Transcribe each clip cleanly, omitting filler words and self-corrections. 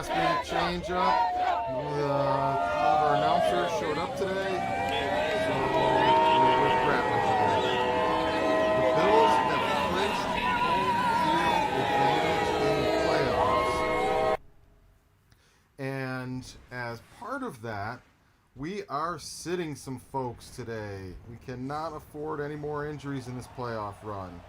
last minute change up. All of our announcers showed up today. So we're grappling today. The Bills have clinched home field advantage in the playoffs. And as part of that, we are sitting some folks today. We cannot afford any more injuries in this playoff run.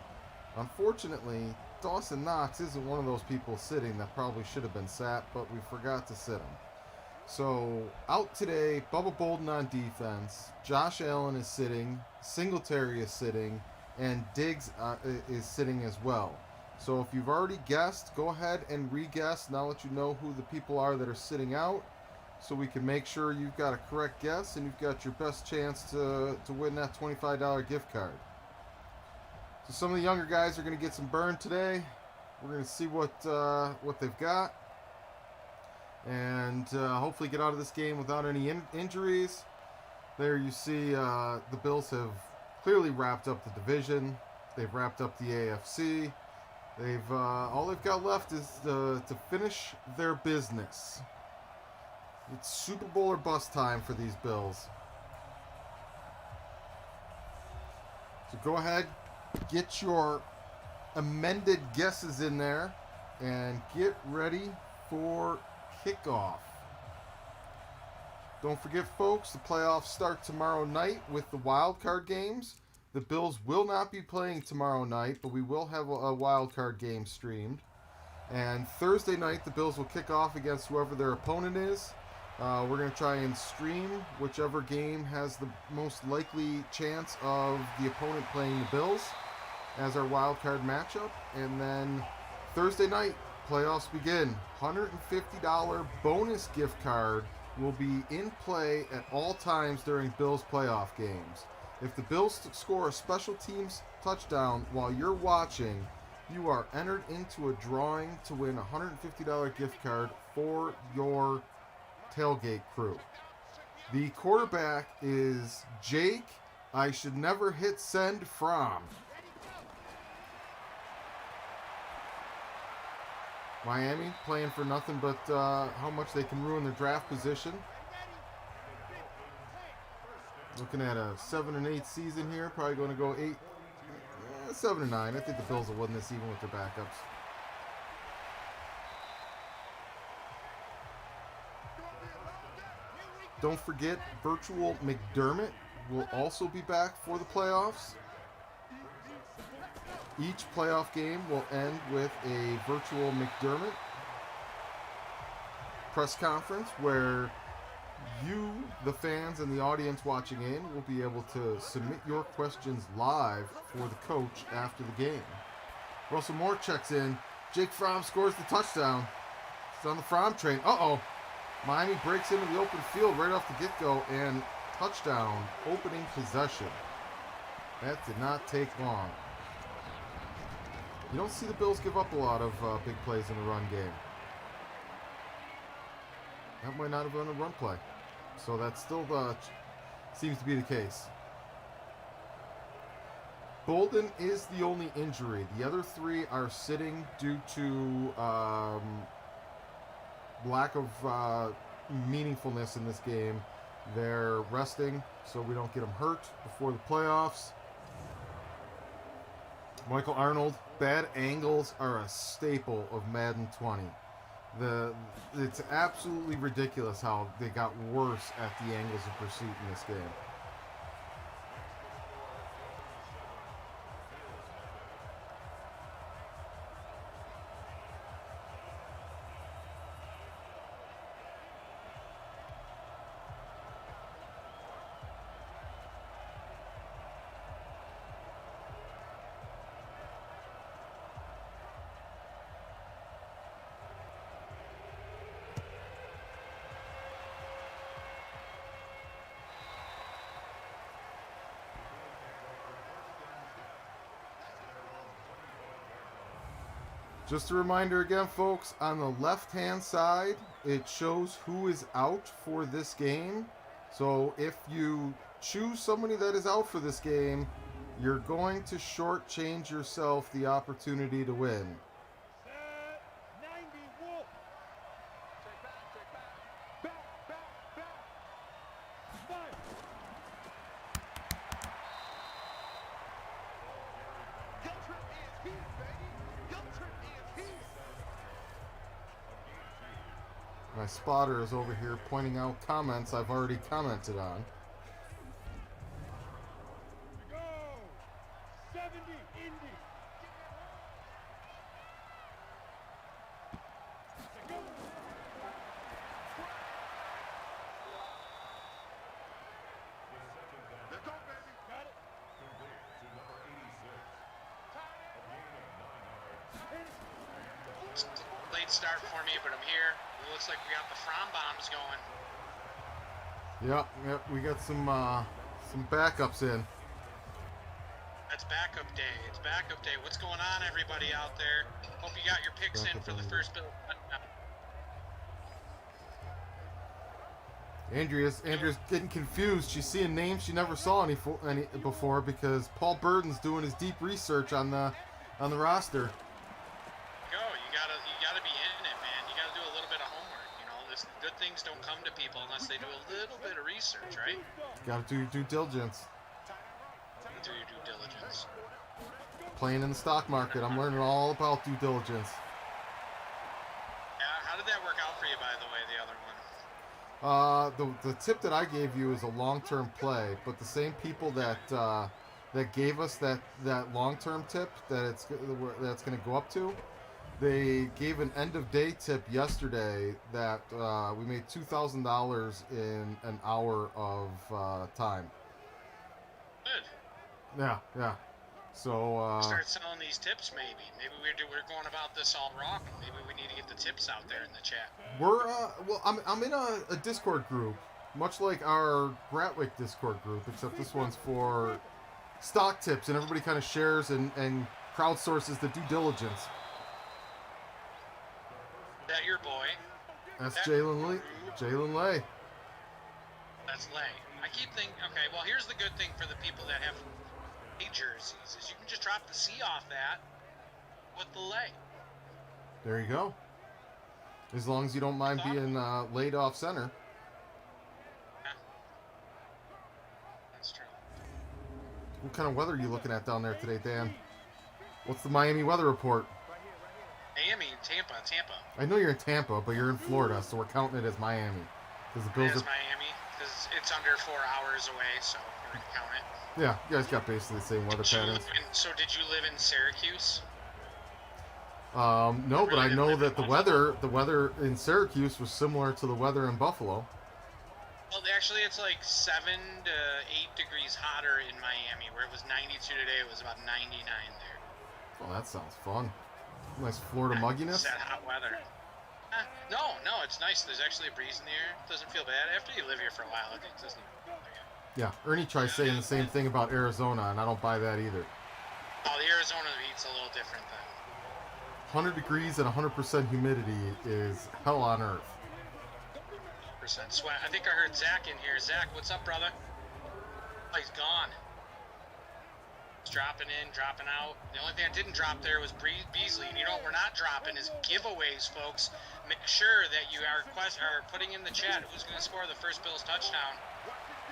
Unfortunately, Dawson Knox isn't one of those people sitting that probably should have been sat, but we forgot to sit him. So, out today, Bubba Bolden on defense, Josh Allen is sitting, Singletary is sitting, and Diggs is sitting as well. So if you've already guessed, go ahead and re-guess, and I'll let you know who the people are that are sitting out, so we can make sure you've got a correct guess and you've got your best chance to win that $25 gift card. So some of the younger guys are going to get some burn today. We're going to see what they've got, and hopefully get out of this game without any injuries. There you see the Bills have clearly wrapped up the division. They've wrapped up the AFC. They've all they've got left is to finish their business. It's Super Bowl or bust time for these Bills. So go ahead, get your amended guesses in there, and get ready for kickoff. Don't forget, folks, the playoffs start tomorrow night with the wild card games. The Bills will not be playing tomorrow night, but we will have a wild card game streamed. And Thursday night, the Bills will kick off against whoever their opponent is. We're going to try and stream whichever game has the most likely chance of the opponent playing the Bills as our wild card matchup. And then Thursday night, playoffs begin. $150 bonus gift card will be in play at all times during Bills playoff games. If the Bills score a special teams touchdown while you're watching, you are entered into a drawing to win a $150 gift card for your tailgate crew. The quarterback is Jake. I should never hit send from. Miami playing for nothing but how much they can ruin their draft position. Looking at a 7-8 season here. Probably going to go 7-9. I think the Bills will win this even with their backups. Don't forget, Virtual McDermott will also be back for the playoffs. Each playoff game will end with a Virtual McDermott press conference where you, the fans, and the audience watching in will be able to submit your questions live for the coach after the game. Russell Moore checks in. Jake Fromm scores the touchdown. It's on the Fromm train. Uh-oh. Miami breaks into the open field right off the get-go, and touchdown, opening possession. That did not take long. You don't see the Bills give up a lot of big plays in the run game. That might not have been a run play. So that still seems to be the case. Bolden is the only injury. The other three are sitting due to lack of meaningfulness in this game. They're resting so we don't get them hurt before the playoffs. Michael Arnold, bad angles are a staple of Madden 20. It's absolutely ridiculous how they got worse at the angles of pursuit in this game. Just a reminder again, folks, on the left-hand side, it shows who is out for this game. So if you choose somebody that is out for this game, you're going to shortchange yourself the opportunity to win. My spotter is over here pointing out comments I've already commented on. Late start for me, but I'm here. It looks like we got the Fromm bombs going. Yep, we got some backups in. That's backup day. It's backup day. What's going on, everybody out there? Hope you got your picks in for the first bill. Andrea's getting confused. She's seeing names she never saw any before because Paul Burden's doing his deep research on the roster. You gotta be in it, man. You gotta do a little bit of homework. You know, good things don't come to people unless they do a little bit of research, right? You gotta do your due diligence. Do your due diligence. Playing in the stock market, I'm learning all about due diligence. Yeah, how did that work out for you, by the way, the other one? The tip that I gave you is a long-term play, but the same people that gave us that long-term tip that's going to go up to, they gave an end-of-day tip yesterday that we made $2,000 in an hour of time. Good. Yeah. So start selling these tips, maybe. Maybe we're going about this all wrong. Maybe we need to get the tips out there in the chat. I'm in a Discord group, much like our Gratwick Discord group, except this one's for stock tips, and everybody kind of shares and crowdsources the due diligence. Is that your boy? That's Jalen Lee. Jalen Lay. That's Lay. I keep thinking, okay, well, here's the good thing for the people that have jerseys is you can just drop the C off that with the Lay. There you go. As long as you don't mind being laid off center. Yeah. That's true. What kind of weather are you looking at down there today, Dan? What's the Miami weather report? Miami, Tampa. I know you're in Tampa, but you're in Florida, so we're counting it as Miami. Because the Bills it is Miami, because it's under 4 hours away, so we're going to count it. Yeah, you guys got basically the same weather patterns. So did you live in Syracuse? No, but I know that the weather in Syracuse was similar to the weather in Buffalo. Well, actually, it's like 7 to 8 degrees hotter in Miami, where it was 92 today. It was about 99 there. Oh, that sounds fun. Nice Florida mugginess. Is that hot weather? No, it's nice. There's actually a breeze in the air. It doesn't feel bad. After you live here for a while, it doesn't even feel bad. Yeah, Ernie tries saying the same thing about Arizona, and I don't buy that either. Oh, the Arizona heat's a little different then. 100 degrees and 100% humidity is hell on earth. % sweat. I think I heard Zach in here. Zach, what's up, brother? Oh, he's gone. He's dropping in, dropping out. The only thing I didn't drop there was Beasley. And you know what we're not dropping is giveaways, folks. Make sure that you are putting in the chat who's going to score the first Bills touchdown.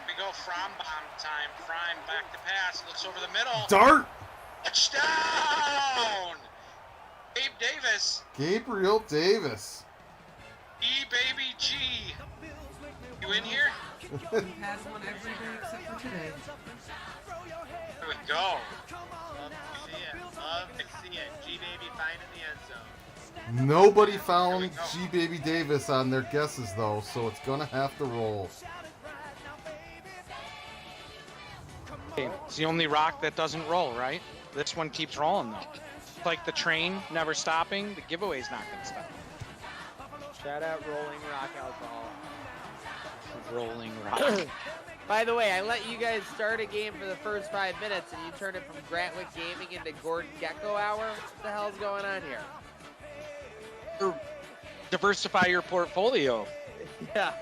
We go Fromm bomb time. Fromm back to pass. Looks over the middle. Dart! Touchdown! Gabriel Davis. Baby G. You in here? He has one every day except for today. Here we go. Love to see it. G-Baby finding the end zone. Nobody found G Baby Davis on their guesses though, so it's gonna have to roll. It's the only rock that doesn't roll, right? This one keeps rolling though. It's like the train never stopping. The giveaway's not gonna stop. Shout out Rolling Rock Alcohol. Rolling rock. By the way, I let you guys start a game for the first 5 minutes, and you turned it from Gratwick Gaming into Gordon Gecko Hour. What the hell's going on here? Diversify your portfolio. Yeah.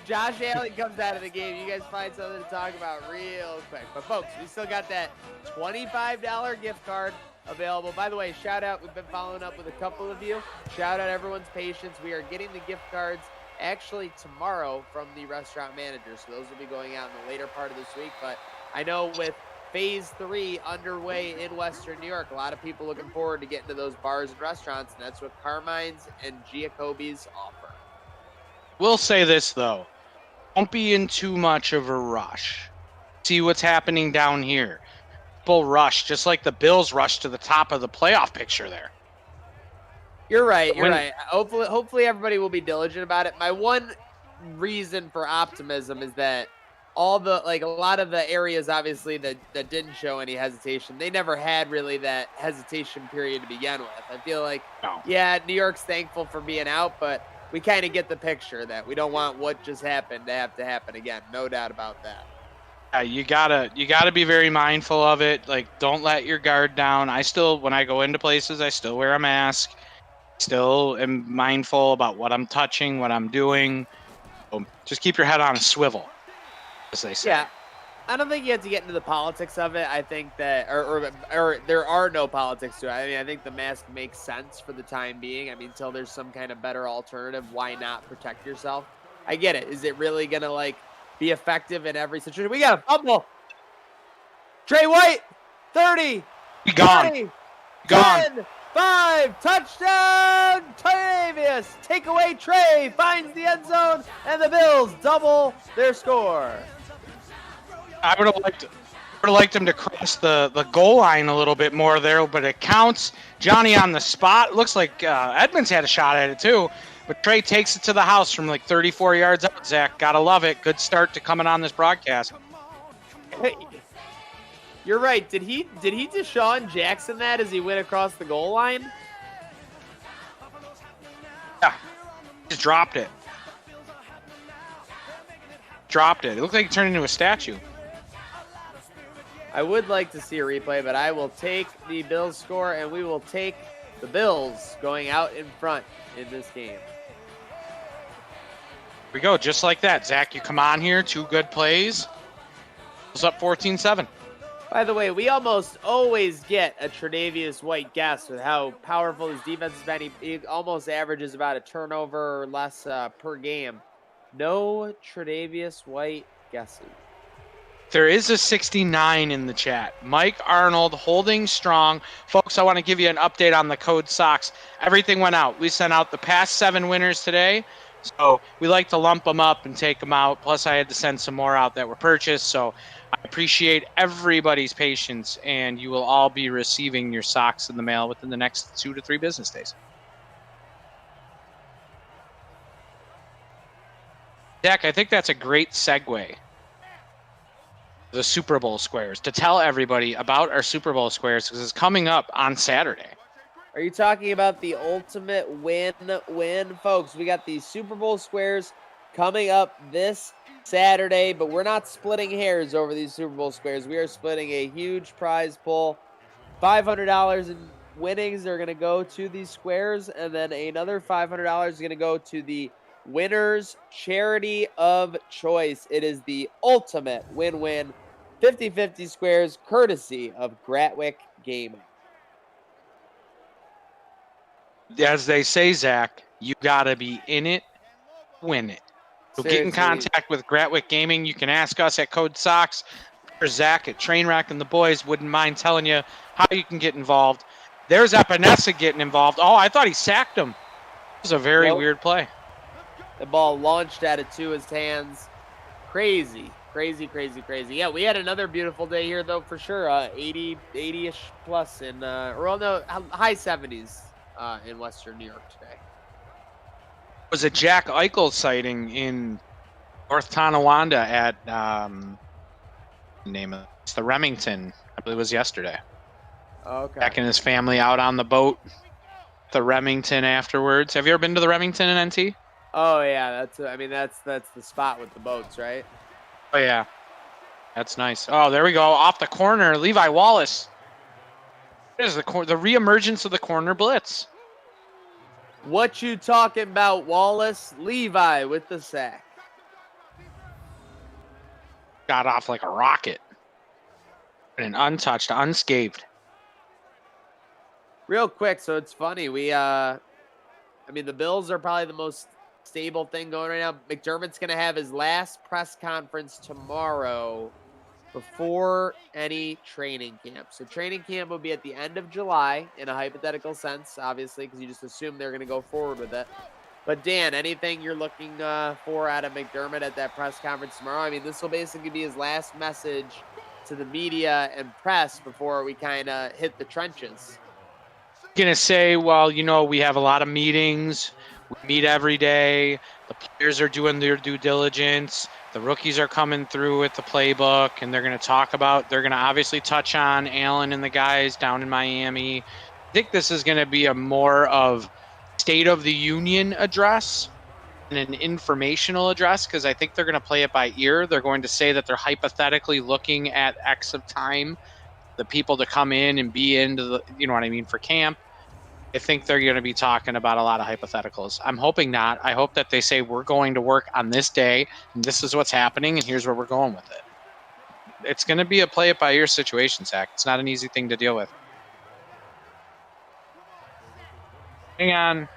Josh Allen comes out of the game. You guys find something to talk about real quick. But, folks, we still got that $25 gift card available. By the way, shout out. We've been following up with a couple of you. Shout out everyone's patience. We are getting the gift cards actually tomorrow from the restaurant manager. So those will be going out in the later part of this week. But I know with Phase 3 underway in Western New York, a lot of people looking forward to getting to those bars and restaurants. And that's what Carmine's and Giacobbe's offer. We'll say this, though. Don't be in too much of a rush. See what's happening down here. People rush, just like the Bills rush to the top of the playoff picture there. You're right. You're right. Hopefully everybody will be diligent about it. My one reason for optimism is that a lot of the areas obviously that didn't show any hesitation, they never had really that hesitation period to begin with. I feel like, yeah, New York's thankful for being out, but we kind of get the picture that we don't want what just happened to have to happen again. No doubt about that. You gotta be very mindful of it. Like, don't let your guard down. When I go into places, I still wear a mask. Still am mindful about what I'm touching, what I'm doing. Just keep your head on a swivel, as they say. Yeah, I don't think you have to get into the politics of it. I think that, or there are no politics to it. I mean, I think the mask makes sense for the time being. I mean, until there's some kind of better alternative, why not protect yourself? I get it. Is it really gonna be effective in every situation? We got a fumble. Trey White, 30. Be gone. 20, Gone. 10, 5, touchdown, Tavius. Take away Trey, finds the end zone, and the Bills double their score. I would have liked him to cross the goal line a little bit more there, but it counts. Johnny on the spot. Looks like Edmonds had a shot at it too, but Trey takes it to the house from 34 yards out. Zach, gotta love it. Good start to coming on this broadcast. Hey, you're right. Did he Deshaun Jackson that as he went across the goal line? Yeah, just dropped it. It looked like he turned into a statue. I would like to see a replay, but I will take the Bills score, and we will take the Bills going out in front in this game. Here we go, just like that. Zach, you come on here, 2 good plays. Bills up 14-7. By the way, we almost always get a Tre'Davious White guess with how powerful his defense has been. He almost averages about a turnover or less per game. No Tre'Davious White guesses. There is a 69 in the chat. Mike Arnold holding strong. Folks, I want to give you an update on the Code Sox. Everything went out. We sent out the past 7 winners today. So we like to lump them up and take them out. Plus, I had to send some more out that were purchased. So I appreciate everybody's patience, and you will all be receiving your socks in the mail within the next 2 to 3 business days. Zach, I think that's a great segue. The Super Bowl squares, to tell everybody about our Super Bowl squares, because it's coming up on Saturday. Are you talking about the ultimate win, folks? We got the Super Bowl squares coming up this Saturday, but we're not splitting hairs over these Super Bowl squares. We are splitting a huge prize pool. $500 in winnings are going to go to these squares, and then another $500 is going to go to the winner's charity of choice. It is the ultimate win-win 50-50 squares, courtesy of Gratwick Gaming. As they say, Zach, you got to be in it, win it. So get in contact with Gratwick Gaming. You can ask us at Code Sox or Zach at Trainwreck, and the boys wouldn't mind telling you how you can get involved. There's Epinesa getting involved. Oh, I thought he sacked him. It was a very weird play. The ball launched out of his hands. Crazy. Yeah, we had another beautiful day here, though, for sure. 80-ish plus in, high 70s in Western New York today. It was a Jack Eichel sighting in North Tonawanda at, it's the Remington. I believe it was yesterday. Okay. Jack and his family out on the boat. The Remington afterwards. Have you ever been to the Remington in NT? Oh yeah, that's the spot with the boats, right? Oh yeah, that's nice. Oh, there we go, off the corner, Levi Wallace. There's the reemergence of the corner blitz. What you talking about, Wallace? Levi with the sack. Got off like a rocket. And untouched, unscathed. Real quick, so it's funny. The Bills are probably the most stable thing going right now. McDermott's going to have his last press conference tomorrow before any training camp. So training camp will be at the end of July in a hypothetical sense, obviously, because you just assume they're going to go forward with it. But Dan, anything you're looking for out of McDermott at that press conference tomorrow? I mean, this will basically be his last message to the media and press before we kind of hit the trenches. Going to say, well, we have a lot of meetings. We meet every day. The players are doing their due diligence. The rookies are coming through with the playbook, and they're going to obviously touch on Allen and the guys down in Miami. I think this is going to be a more of State of the Union address and an informational address, because I think they're going to play it by ear. They're going to say that they're hypothetically looking at X of time, the people to come in and be into for camp. I think they're going to be talking about a lot of hypotheticals. I'm hoping not. I hope that they say we're going to work on this day, and this is what's happening, and here's where we're going with it. It's going to be a play it by ear situation, Zach. It's not an easy thing to deal with. Hang on.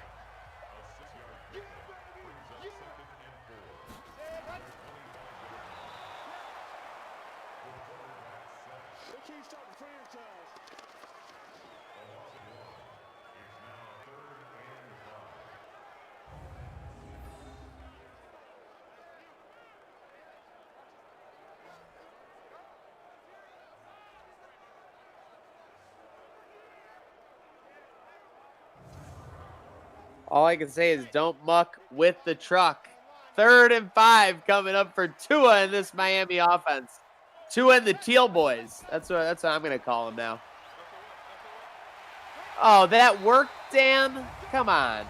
All I can say is don't muck with the truck. 3rd and 5 coming up for Tua in this Miami offense. Tua and the Teal Boys. That's what I'm going to call them now. Oh, that worked, Dan? Come on.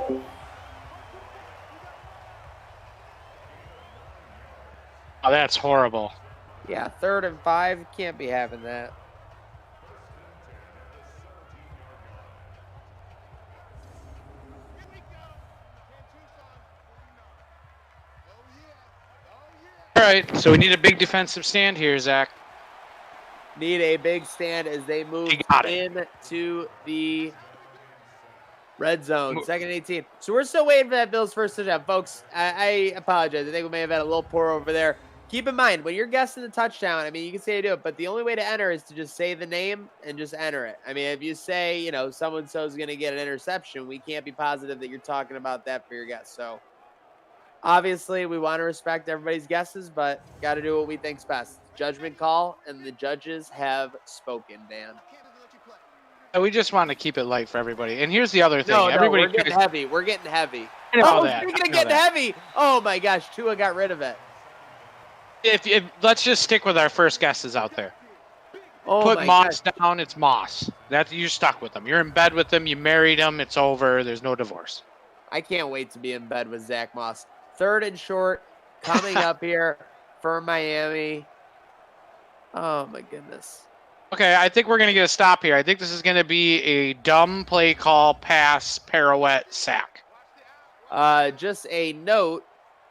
Oh, that's horrible. Yeah, 3rd and 5. Can't be having that. All right, so we need a big defensive stand here, Zach. Need a big stand as they move into the red zone. 2nd and 18. So we're still waiting for that Bills first touchdown. Folks, I apologize. I think we may have had a little pour over there. Keep in mind, when you're guessing the touchdown, I mean, you can say to do it, but the only way to enter is to just say the name and just enter it. I mean, if you say, so-and-so is going to get an interception, we can't be positive that you're talking about that for your guess. So obviously, we want to respect everybody's guesses, but got to do what we think's best. Judgment call, and the judges have spoken, Dan. We just want to keep it light for everybody. And here's the other thing. We're getting heavy. We're getting heavy. Speaking of getting heavy, oh my gosh, Tua got rid of it. If let's just stick with our first guesses out there. Put Moss down. It's Moss. You're stuck with them. You're in bed with them. You married him. It's over. There's no divorce. I can't wait to be in bed with Zach Moss. 3rd and short coming up here for Miami. Oh, my goodness. Okay, I think we're going to get a stop here. I think this is going to be a dumb play call, pass, pirouette, sack. Just a note,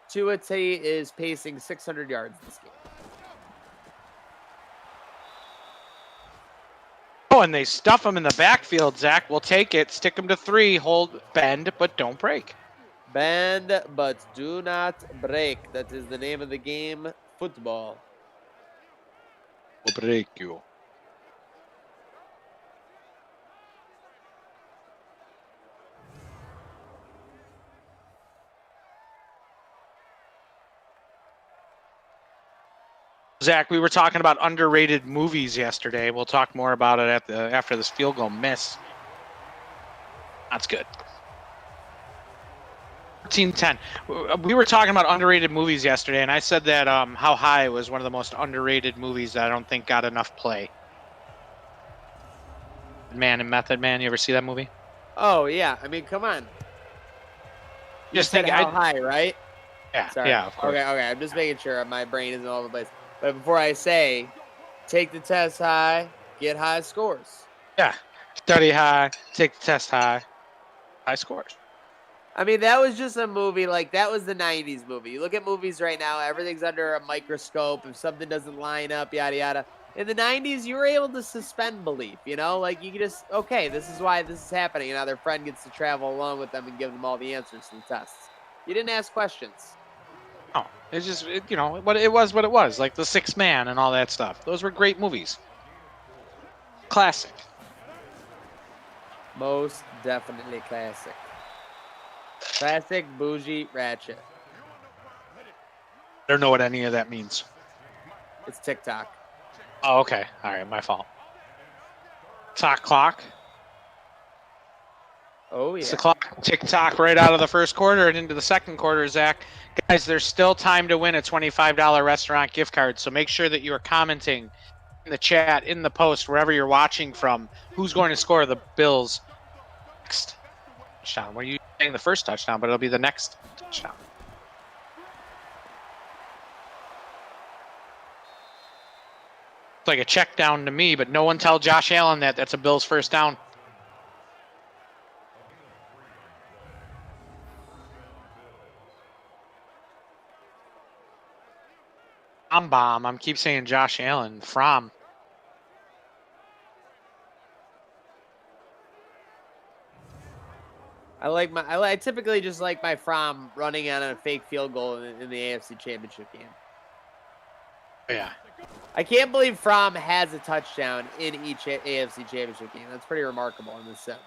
Tua is pacing 600 yards this game. Oh, and they stuff him in the backfield, Zach. We'll take it. Stick him to 3. Hold, bend, but don't break. Bend, but do not break. That is the name of the game, football. We'll break you. Zach, we were talking about underrated movies yesterday. We'll talk more about it after this field goal miss. That's good. 13-10. We were talking about underrated movies yesterday, and I said that How High was one of the most underrated movies that I don't think got enough play. Man and Method Man, you ever see that movie? Oh, yeah. I mean, come on. Just think How High, right? Yeah, Sorry. yeah, of course. Okay. I'm just making sure my brain isn't all over the place. But before I say, take the test high, get high scores. Yeah. Study high, take the test high, high scores. I mean, that was just a movie, that was the 90s movie. You look at movies right now, everything's under a microscope. If something doesn't line up, yada, yada. In the 90s, you were able to suspend belief, you could just, okay, this is why this is happening. And now their friend gets to travel along with them and give them all the answers to the tests. You didn't ask questions. No, it's just, it was what it was, like The Sixth Man and all that stuff. Those were great movies. Classic. Most definitely classic. Classic bougie ratchet. I don't know what any of that means. It's TikTok. Oh, okay. All right, my fault. Clock. Oh, It's yeah. the clock. Tick-tock right out of the first quarter and into the second quarter, Zach. Guys, there's still time to win a $25 restaurant gift card, so make sure that you are commenting in the chat, in the post, wherever you're watching from, who's going to score the Bills' next touchdown. Well, you saying the first touchdown, but it'll be the next touchdown. It's like a check down to me, but no one tell Josh Allen that that's a Bills first down. I'm keep saying Josh Allen. From. I typically just like my Fromm running on a fake field goal in the AFC Championship game. Yeah. I can't believe Fromm has a touchdown in each AFC Championship game. That's pretty remarkable in this set.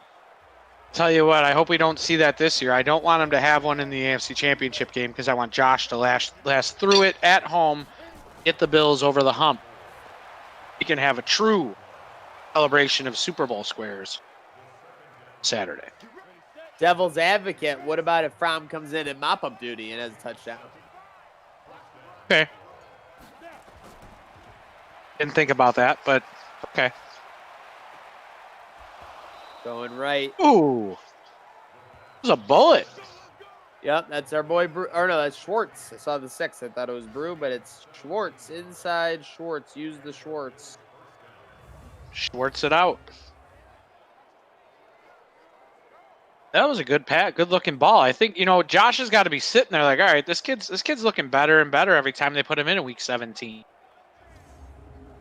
Tell you what, I hope we don't see that this year. I don't want him to have one in the AFC Championship game because I want Josh to last through it at home, get the Bills over the hump. We can have a true celebration of Super Bowl squares Saturday. Devil's advocate, what about if Fromm comes in mop-up duty and has a touchdown? Okay. Didn't think about that, but okay. Going right. Ooh. It was a bullet. Yep, that's our boy Brew. Or no, that's Schwartz. I saw the 6. I thought it was Brew, but it's Schwartz. Inside Schwartz. Use the Schwartz. Schwartz it out. That was a good looking ball. I think, Josh has got to be sitting there like, all right, this kid's looking better and better every time they put him in week 17.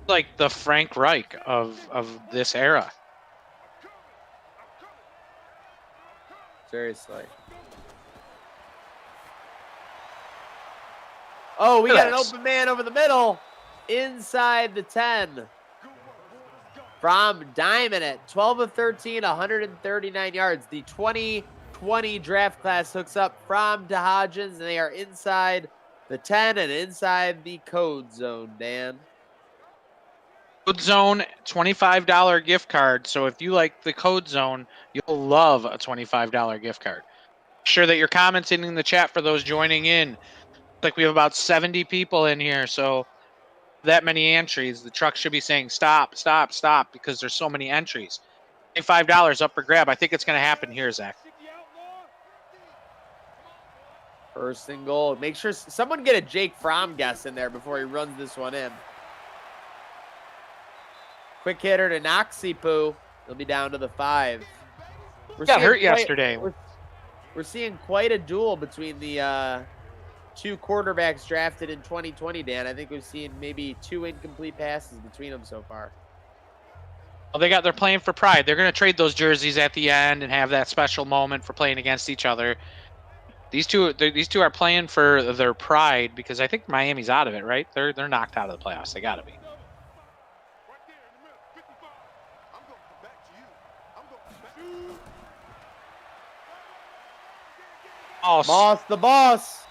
Like the Frank Reich of this era. Seriously. Oh, we got an open man over the middle. Inside the 10. From Diamond at 12 of 13, 139 yards. The 2020 draft class hooks up from to Hodgins, and they are inside the 10 and inside the code zone, Dan. Code Zone, $25 gift card. So if you like the Code Zone, you'll love a $25 gift card. Make sure that you're commenting in the chat for those joining in. Like we have about 70 people in here, so that many entries. The truck should be saying stop, stop, stop because there's so many entries. $25 up for grab. I think it's going to happen here, Zach. First and goal. Make sure someone get a Jake Fromm guess in there before he runs this one in. Quick hitter to Noxie-Poo. He'll be down to the 5. Got hurt yesterday. We're seeing quite a duel between the two quarterbacks drafted in 2020, Dan. I think we've seen maybe 2 incomplete passes between them so far. Well, they're playing for pride. They're going to trade those jerseys at the end and have that special moment for playing against each other. These two are playing for their pride because I think Miami's out of it, right? They're knocked out of the playoffs. They got to be. Boss, the boss.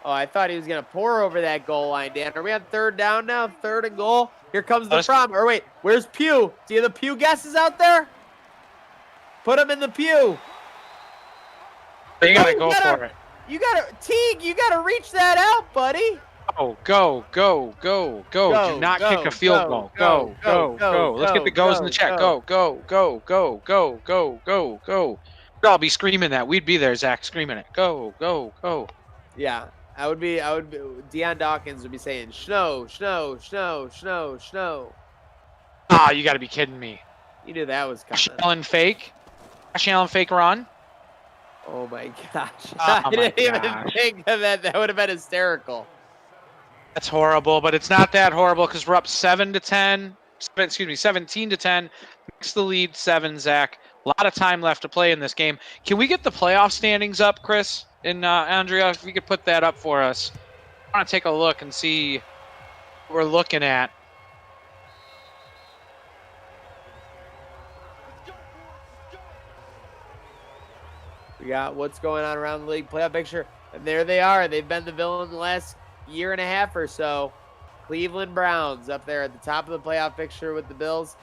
Oh, I thought he was going to pour over that goal line, Dan. Are we on 3rd down now? 3rd and goal? Here comes the Fromm. Or wait, where's Pugh? Do you have the Pugh guesses out there? Put him in the Pugh. You got to go for it. You got to, Teague, you got to reach that out, buddy. Go. Do not kick a field goal. Go. Let's get the goes in the chat. Go. We'd all be screaming that. We'd be there, Zach, screaming it. Go. Yeah, I would be. Deion Dawkins would be saying, Snow. Ah, you got to be kidding me. You knew that was coming. Josh Allen fake run. Oh, my gosh. I didn't even think of that. That would have been hysterical. That's horrible, but it's not that horrible because we're up 17-10. Makes the lead 7, Zach. A lot of time left to play in this game. Can we get the playoff standings up, Chris and Andrea? If you could put that up for us. I want to take a look and see what we're looking at. We We got what's going on around the league playoff picture. And there they are. They've been the villain the last year and a half or so. Cleveland Browns up there at the top of the playoff picture with the Bills.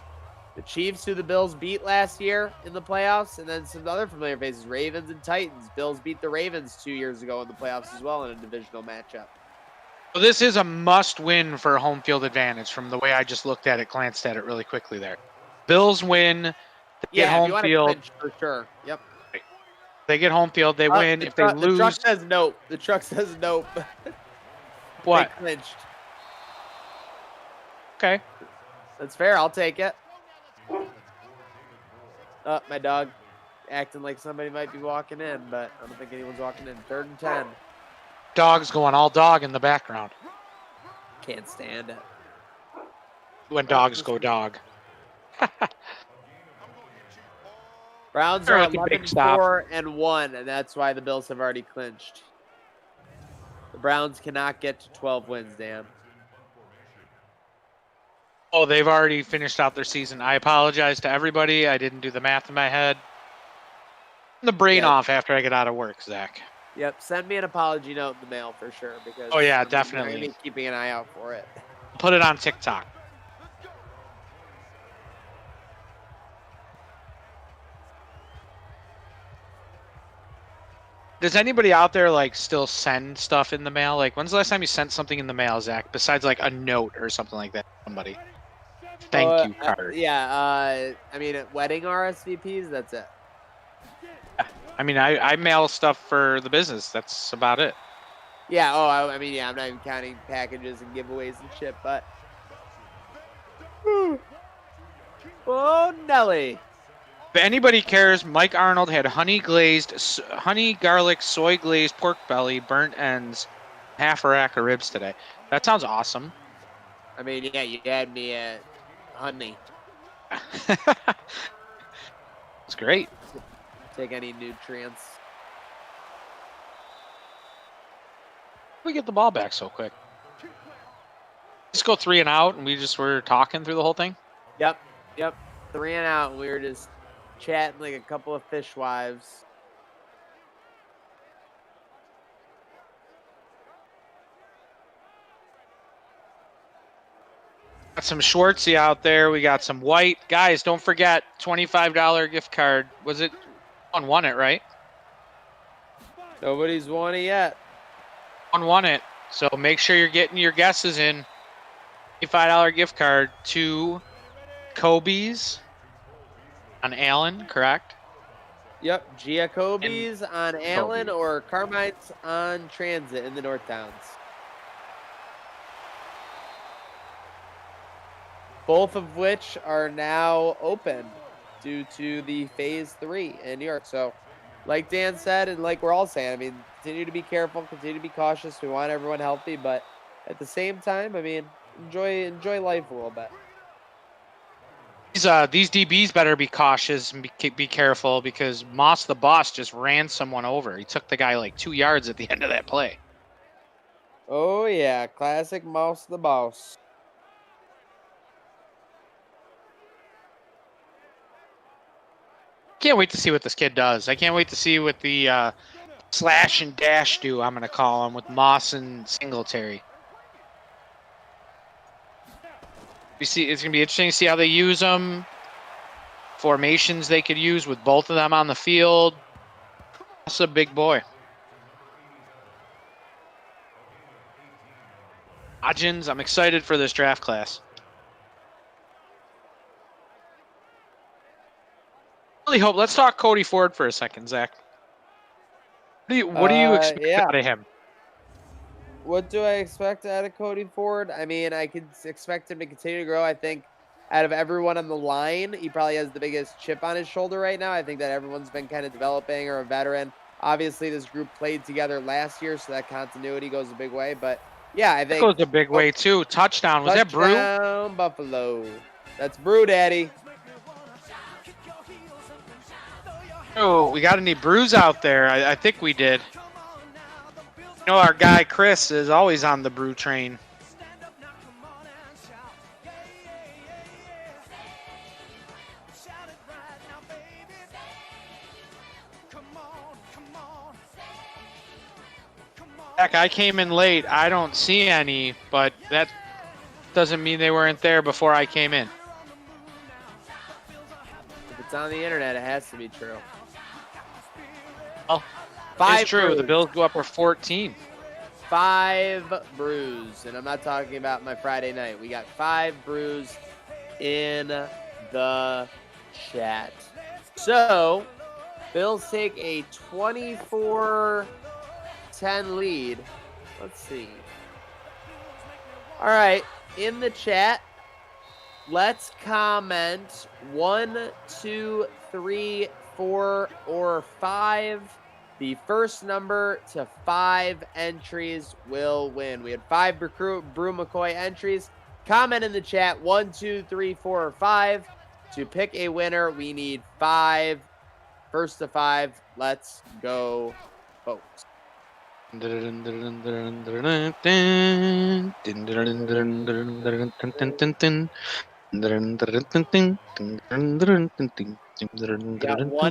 The Chiefs, who the Bills beat last year in the playoffs, and then some other familiar faces, Ravens and Titans. Bills beat the Ravens 2 years ago in the playoffs as well in a divisional matchup. Well, this is a must-win for home field advantage from the way I just looked at it, glanced at it really quickly there. Bills win, they get If home you want to field. clinch for sure. Yep. They get home field, they win. If they lose, the truck says nope. The truck says nope. what? They clinched. Okay. That's fair. I'll take it. Oh, my dog acting like somebody might be walking in, but I don't think anyone's walking in. 3rd and 10. Dog's going all dog in the background. Can't stand it. When dogs go dog. Browns They're are making big stop. 11-4-1, and that's why the Bills have already clinched. The Browns cannot get to 12 wins, Dan. Oh, they've already finished out their season. I apologize to everybody. I didn't do the math in my head. The brain off after I get out of work, Zach. Yep, send me an apology note in the mail for sure. Because Oh, yeah, I'm definitely. gonna be keeping an eye out for it. Put it on TikTok. Does anybody out there like still send stuff in the mail? Like, when's the last time you sent something in the mail, Zach? Besides like a note or something like that, to somebody. Thank you card. I mean, wedding RSVPs. That's it. I mean, I mail stuff for the business. That's about it. Yeah. Oh, I mean, yeah. I'm not even counting packages and giveaways and shit, but. Oh, Nelly. If anybody cares, Mike Arnold had honey garlic soy glazed pork belly, burnt ends, half a rack of ribs today. That sounds awesome. I mean, yeah, you had me at honey. It's great. Take any nutrients. We get the ball back so quick. Just go 3 and out, and we just were talking through the whole thing. Yep. 3 and out. And we were just chatting like a couple of fishwives. Got some Schwartzy out there. We got some white. Guys, don't forget, $25 gift card. Was it? One won it, right? Nobody's won it yet. One won it. So make sure you're getting your guesses in. $25 gift card to Kobe's on Allen, correct? Yep, Giacobbe's on Allen Kobe. or Carmine's on Transit in the North Towns. Both of which are now open due to the Phase 3 in New York. So, like Dan said, and like we're all saying, I mean, continue to be careful, continue to be cautious. We want everyone healthy, but at the same time, I mean, enjoy life a little bit. These DBs better be cautious and be careful because Moss the boss just ran someone over. He took the guy like 2 yards at the end of that play. Oh yeah, classic Mouse the Boss. Can't wait to see what this kid does. I can't wait to see what the slash and dash do, I'm going to call him, with Moss and Singletary. It's going to be interesting to see how they use them. Formations they could use with both of them on the field. That's a big boy. Hodgins, I'm excited for this draft class. Really hope. Let's talk Cody Ford for a second, Zach. What do you expect out of him? What do I expect out of Cody Ford? I mean, I could expect him to continue to grow. I think out of everyone on the line, he probably has the biggest chip on his shoulder right now. I think that everyone's been kind of developing or a veteran. Obviously, this group played together last year, so that continuity goes a big way. But yeah, I think that goes a big way too. Touchdown. Was that Brew? Touchdown, Buffalo. That's Brew, Daddy. Oh, we got any Brews out there? I think we did. You know, our guy Chris is always on the Brew train. Heck, I came in late. I don't see any, but that doesn't mean they weren't there before I came in. If it's on the internet, it has to be true. Well, Five it's true. brews. The Bills go up for 14. 5 brews, and I'm not talking about my Friday night. We got 5 brews in the chat. So, Bills take a 24-10 lead. Let's see. All right, in the chat, let's comment 1, 2, 3, 4, or 5. The first number to 5 entries will win. We had 5 Brew McCoy entries. Comment in the chat 1, 2, 3, 4, or 5. To pick a winner, we need 5. First to 5. Let's go, folks. We got 1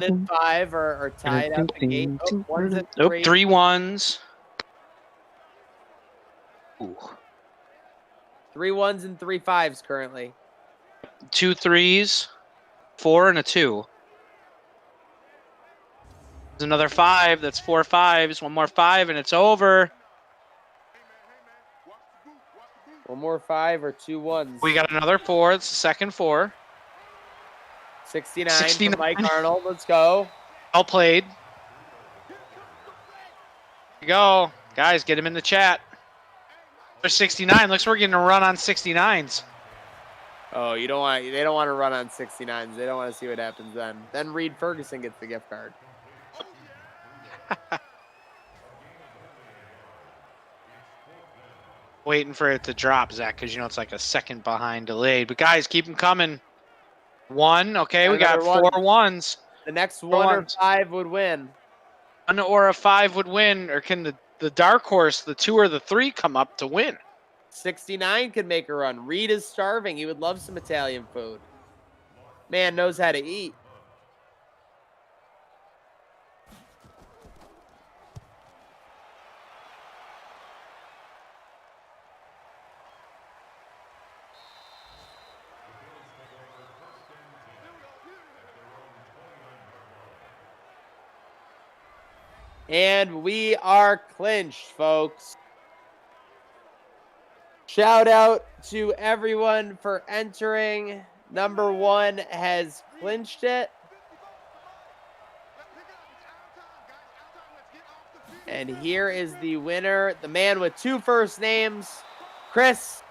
and 5 are tied up the gate. Oh, 1's and 3. 3 1s. Ooh. 3 1s and 3 5s currently. 2 3s, 4 and a 2. There's another 5. That's 4 5s. One more 5 and it's over. 1 more 5 or 2 1s. We got another 4. It's the second 4. 69 from Mike Arnold. Let's go. Well played. Here you go. Guys, get him in the chat. There's 69. Looks like we're getting a run on 69s. Oh, they don't want to run on 69s. They don't want to see what happens then. Then Reed Ferguson gets the gift card. Waiting for it to drop, Zach, because you know it's like a second behind delayed. But guys, keep them coming. 1. Okay, we got 4 1s. The next 1 or 5 would win. 1 or a 5 would win, or can the dark horse, the 2 or the 3, come up to win? 69 could make a run. Reed is starving. He would love some Italian food. Man knows how to eat. And we are clinched, folks. Shout out to everyone for entering. Number 1 has clinched it. And here is the winner, the man with 2 first names, Chris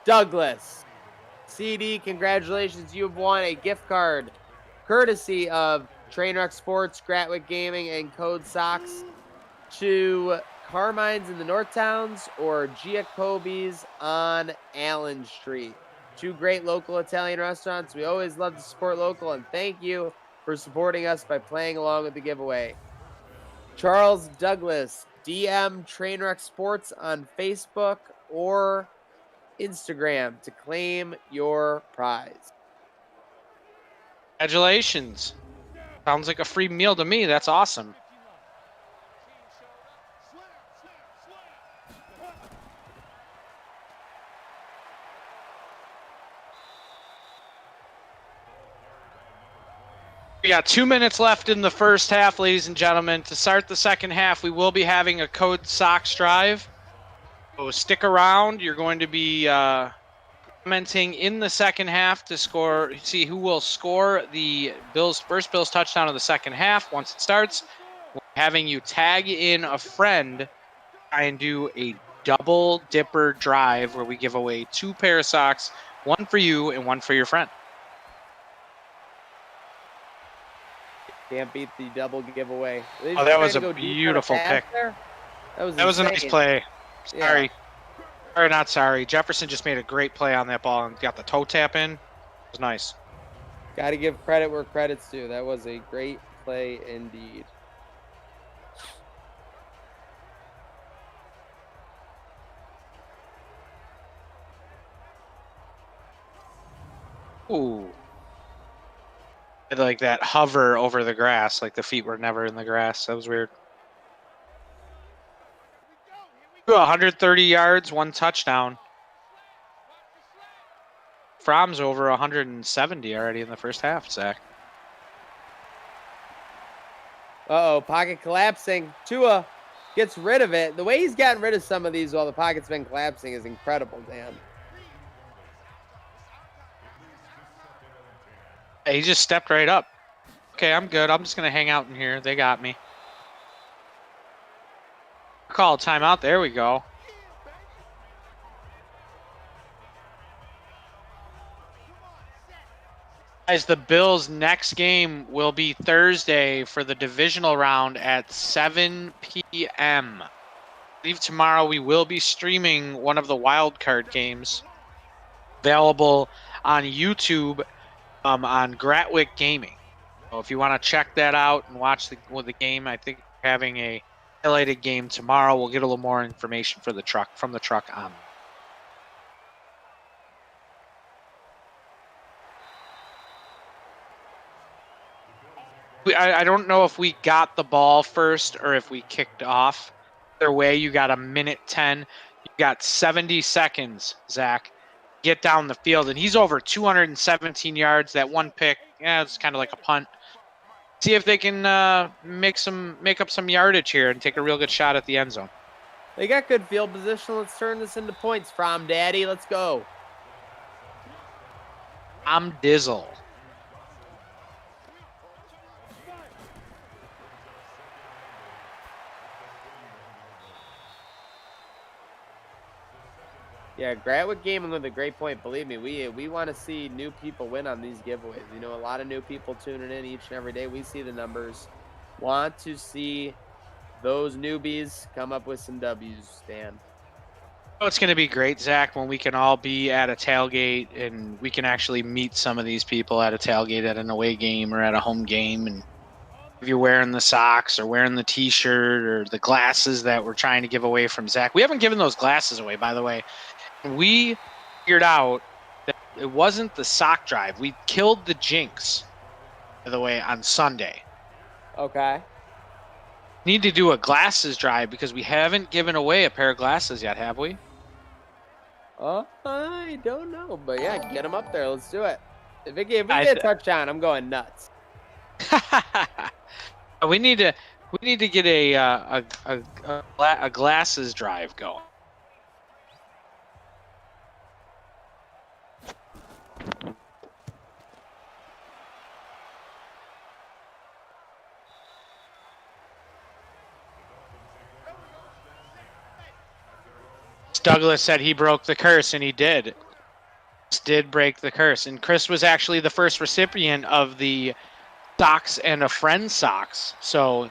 Douglas. CD, congratulations. You have won a gift card courtesy of Trainwreck Sports, Gratwick Gaming, and Code Sox to Carmine's in the North Towns or Giacobbi's on Allen Street. 2 great local Italian restaurants. We always love to support local, and thank you for supporting us by playing along with the giveaway. Charles Douglas, DM Trainwreck Sports on Facebook or Instagram to claim your prize. Congratulations. Sounds like a free meal to me. That's awesome. We got 2 minutes left in the first half, ladies and gentlemen. To start the second half, we will be having a Code Sox drive. So stick around. You're going to be commenting in the second half to see who will score the first Bills touchdown of the second half. Once it starts, we're having you tag in a friend, try and do a double dipper drive where we give away 2 pair of socks, 1 for you and 1 for your friend. Can't beat the double giveaway. Oh, that was a beautiful pick. That was a nice play. Sorry. Yeah. Or not sorry. Jefferson just made a great play on that ball and got the toe tap in. It was nice. Got to give credit where credit's due. That was a great play indeed. Ooh. Like that hover over the grass, like the feet were never in the grass. That was weird. 130 yards, 1 touchdown. Fromm's over 170 already in the first half, Zach. Uh-oh, pocket collapsing. Tua gets rid of it. The way he's gotten rid of some of these while the pocket's been collapsing is incredible, Dan. He just stepped right up. Okay, I'm good. I'm just going to hang out in here. They got me. Call a timeout. There we go. Guys, the Bills' next game will be Thursday for the divisional round at 7 p.m. I believe tomorrow we will be streaming one of the wild card games available on YouTube on Gratwick Gaming. So if you want to check that out and watch the game, I think we're having a highlighted game tomorrow. We'll get a little more information from the truck on. I don't know if we got the ball first or if we kicked off. Either way, you got a minute 10. You got 70 seconds, Zach. Get down the field, and he's over 217 yards. That one pick, it's kind of like a punt. See if they can make up some yardage here and take a real good shot at the end zone. They got good field position. Let's turn this into points from Daddy. Let's go. I'm Dizzle. Yeah, Gratwick Gaming with a great point. Believe me, we want to see new people win on these giveaways. You know, a lot of new people tuning in each and every day. We see the numbers. Want to see those newbies come up with some W's, Dan. Oh, it's going to be great, Zach, when we can all be at a tailgate and we can actually meet some of these people at a tailgate at an away game or at a home game. And if you're wearing the socks or wearing the T-shirt or the glasses that we're trying to give away from Zach. We haven't given those glasses away, by the way. We figured out that it wasn't the sock drive. We killed the jinx, by the way, on Sunday. Okay. Need to do a glasses drive because we haven't given away a pair of glasses yet, have we? I don't know, but yeah, get them up there. Let's do it. If we get a touchdown, I'm going nuts. we need to get a glasses drive going. Douglas said he broke the curse, and he did. Did break the curse, and Chris was actually the first recipient of the socks and a friend socks. So,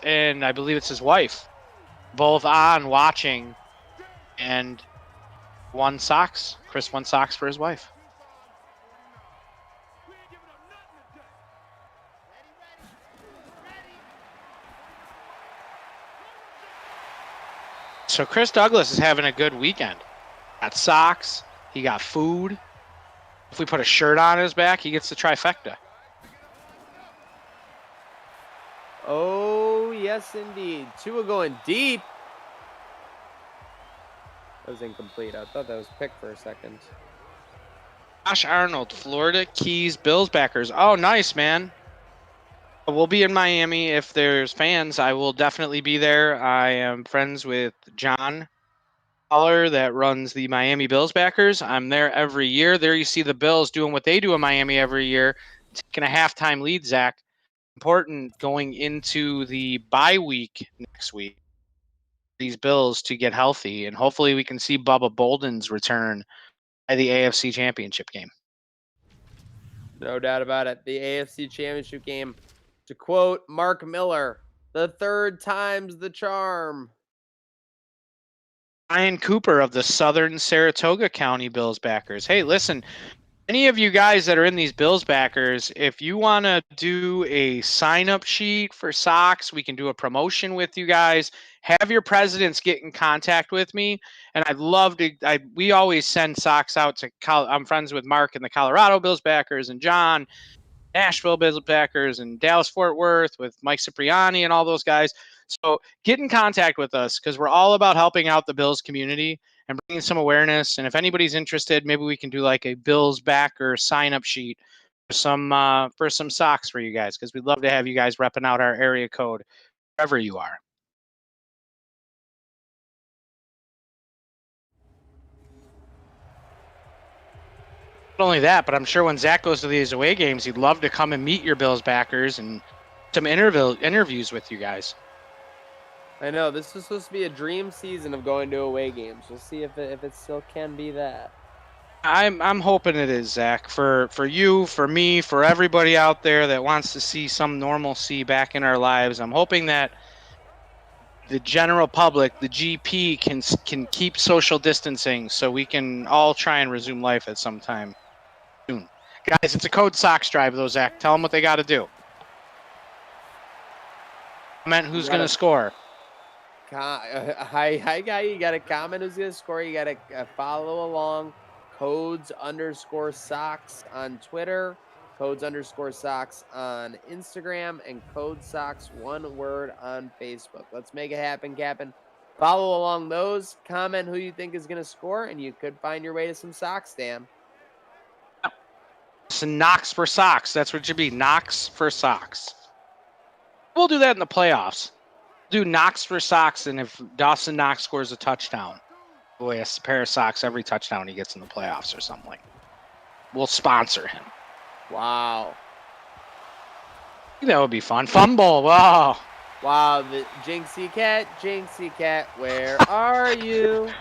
and I believe it's his wife, both on watching, and won socks. Chris won socks for his wife. So Chris Douglas is having a good weekend. Got socks. He got food. If we put a shirt on his back, he gets the trifecta. Oh, yes, indeed. Tua going deep. That was incomplete. I thought that was picked for a second. Josh Arnold, Florida Keys Bills backers. Oh, nice, man. We'll be in Miami. If there's fans, I will definitely be there. I am friends with John Holler that runs the Miami Bills backers. I'm there every year. There you see the Bills doing what they do in Miami every year, taking a halftime lead, Zach. Important going into the bye week next week. These Bills to get healthy, and hopefully we can see Bubba Bolden's return by the AFC Championship game. No doubt about it. The AFC Championship game. To quote Mark Miller, the third time's the charm. Ryan Cooper of the Southern Saratoga County Bills backers. Hey, listen, any of you guys that are in these Bills backers, if you want to do a sign-up sheet for socks, we can do a promotion with you guys. Have your presidents get in contact with me, and I'd love to. We always send socks out to. I'm friends with Mark and the Colorado Bills backers and John. Nashville Bills Packers and Dallas Fort Worth with Mike Cipriani and all those guys. So get in contact with us because we're all about helping out the Bills community and bringing some awareness. And if anybody's interested, maybe we can do like a Bills backer sign up sheet for some socks for you guys because we'd love to have you guys repping out our area code wherever you are. Not only that, but I'm sure when Zach goes to these away games, he'd love to come and meet your Bills backers and some interviews with you guys. I know this is supposed to be a dream season of going to away games. We'll see if it still can be that. I'm hoping it is, Zach, for you, for me, for everybody out there that wants to see some normalcy back in our lives. I'm hoping that the general public, the GP, can keep social distancing so we can all try and resume life at some time soon. Guys, it's a Code Sox drive, though, Zach. Tell them what they got to do. Comment who's going to score. Hi, guy. You got to comment who's going to score. You got to follow along. Codes_Sox on Twitter, Codes_Sox on Instagram, and Code Sox, one word, on Facebook. Let's make it happen, Captain. Follow along those. Comment who you think is going to score, and you could find your way to some socks, Dan. It's Knox for socks. That's what it should be. Knox for socks. We'll do that in the playoffs. Do Knox for socks, and if Dawson Knox scores a touchdown, boy, a pair of socks every touchdown he gets in the playoffs or something. We'll sponsor him. Wow. That would be fun. Fumble. Wow. Wow. The Jinxie Cat, where are you?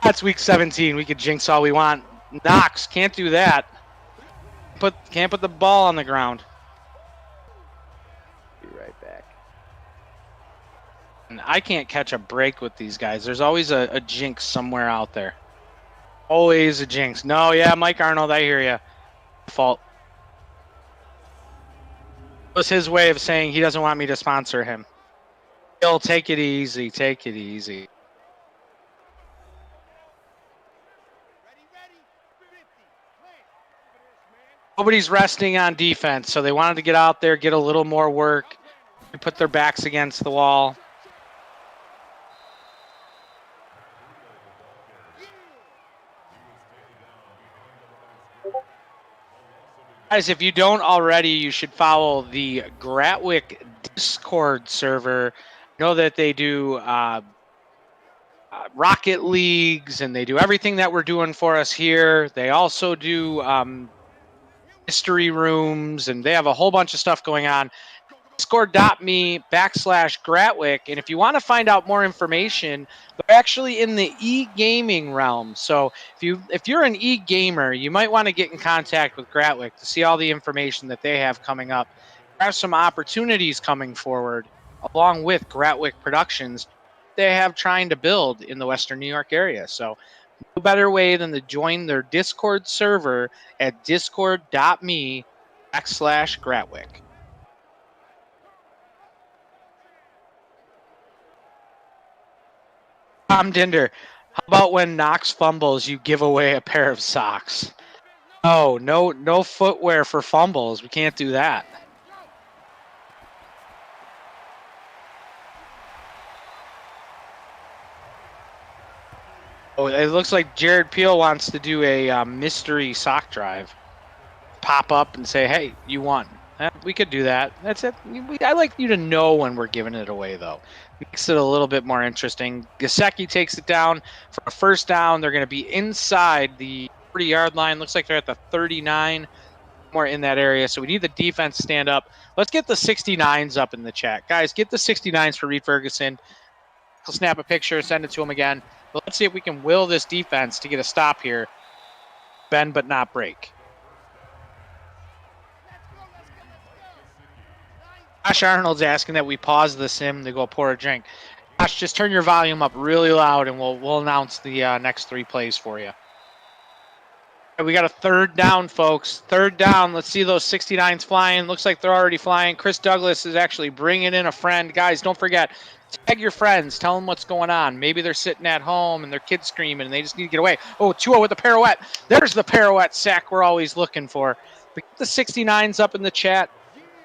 That's week 17. We could jinx all we want. Knox can't do that. Can't put the ball on the ground. Be right back. And I can't catch a break with these guys. There's always a jinx somewhere out there. Always a jinx. No, yeah, Mike Arnold, I hear you. Fault. It was his way of saying he doesn't want me to sponsor him. He'll take it easy. Take it easy. Nobody's resting on defense, so they wanted to get out there, get a little more work, and put their backs against the wall. Guys, if you don't already, you should follow the Gratwick Discord server. Know that they do Rocket Leagues, and they do everything that we're doing for us here. They also do mystery rooms, and they have a whole bunch of stuff going on. Discord.me/Gratwick. And if you want to find out more information, they're actually in the e-gaming realm. So if you're an e-gamer, you might want to get in contact with Gratwick to see all the information that they have coming up. There are some opportunities coming forward along with Gratwick Productions they have trying to build in the Western New York area. So no better way than to join their Discord server at discord.me/Gratwick. Tom Dinder, how about when Knox fumbles, you give away a pair of socks? No footwear for fumbles. We can't do that. Oh, it looks like Jared Peel wants to do a mystery sock drive. Pop up and say, hey, you won. We could do that. That's it. I like you to know when we're giving it away, though. Makes it a little bit more interesting. Gesicki takes it down for a first down. They're going to be inside the 40-yard line. Looks like they're at the 39, more in that area. So we need the defense to stand up. Let's get the 69s up in the chat. Guys, get the 69s for Reed Ferguson. He'll snap a picture, send it to him again. But let's see if we can will this defense to get a stop here. Bend but not break. Josh Arnold's asking that we pause the sim to go pour a drink. Josh, just turn your volume up really loud and we'll announce the next 3 plays for you. We got a third down, folks. Third down. Let's see those 69s flying. Looks like they're already flying. Chris Douglas is actually bringing in a friend. Guys, don't forget, tag your friends. Tell them what's going on. Maybe they're sitting at home and their kid's screaming and they just need to get away. Oh, 2-0 with the pirouette. There's the pirouette sack we're always looking for. But get the 69s up in the chat.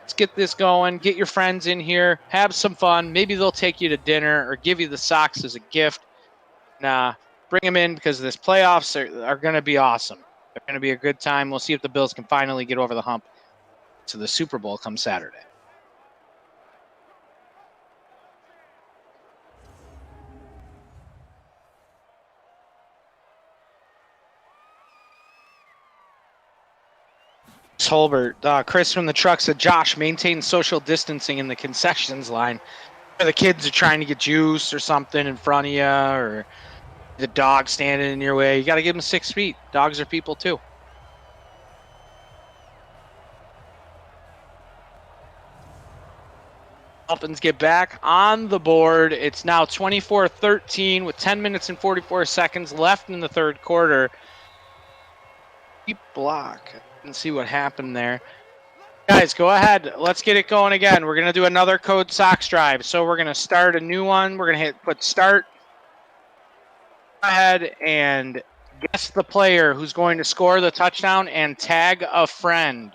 Let's get this going. Get your friends in here. Have some fun. Maybe they'll take you to dinner or give you the socks as a gift. Nah, bring them in because this playoffs are going to be awesome. They're going to be a good time. We'll see if the Bills can finally get over the hump to the Super Bowl come Saturday. Holbert, Chris from the truck said, Josh, maintain social distancing in the concessions line. Or the kids are trying to get juice or something in front of you, or the dog standing in your way. You got to give them 6 feet. Dogs are people too. Dolphins get back on the board. It's now 24-13 with 10 minutes and 44 seconds left in the third quarter. Deep block. And see what happened there. Guys, go ahead. Let's get it going again. We're going to do another Code Sox drive. So we're going to start a new one. We're going to put start. Go ahead and guess the player who's going to score the touchdown and tag a friend.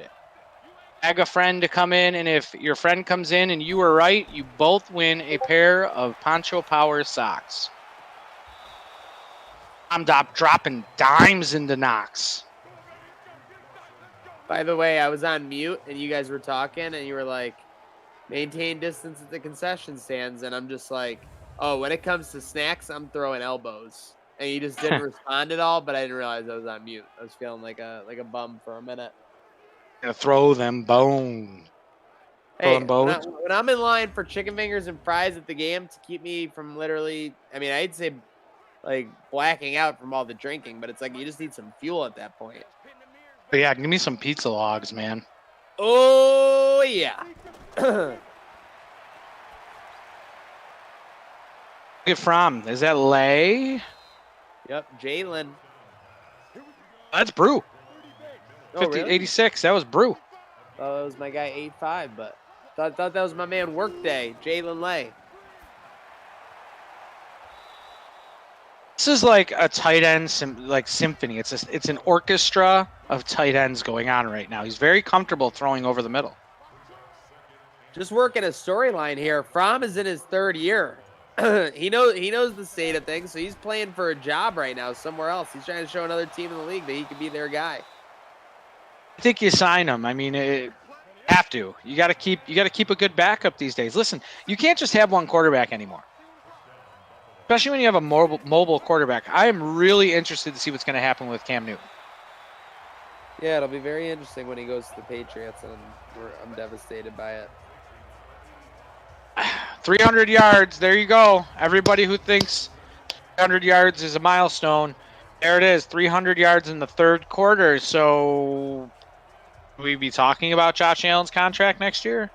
Tag a friend to come in, and if your friend comes in and you were right, you both win a pair of Poncho Power socks. I'm dropping dimes into Knox. By the way, I was on mute and you guys were talking and you were like, maintain distance at the concession stands. And I'm just like, oh, when it comes to snacks, I'm throwing elbows. And you just didn't respond at all, but I didn't realize I was on mute. I was feeling like a bum for a minute. Gonna throw them bones. Hey, when I'm in line for chicken fingers and fries at the game to keep me from literally, I mean, I'd say like blacking out from all the drinking, but it's like you just need some fuel at that point. But yeah, give me some pizza logs, man. Oh, yeah. Get from. Is that Lay? Yep, Jalen. That's Brew. Oh, 50, really? 86. That was Brew. Oh, that was my guy 8'5", but thought that was my man Workday, Jalen Lay. This is like a tight end symphony. It's an orchestra of tight ends going on right now. He's very comfortable throwing over the middle. Just working a storyline here. Fromm is in his third year. He knows the state of things, so he's playing for a job right now somewhere else. He's trying to show another team in the league that he could be their guy. I think you sign him. I mean, have to. You got to keep a good backup these days. Listen, you can't just have one quarterback anymore. Especially when you have a mobile quarterback. I am really interested to see what's going to happen with Cam Newton. Yeah, it'll be very interesting when he goes to the Patriots, and I'm devastated by it. 300 yards. There you go. Everybody who thinks 300 yards is a milestone, there it is. 300 yards in the third quarter. So, will we be talking about Josh Allen's contract next year?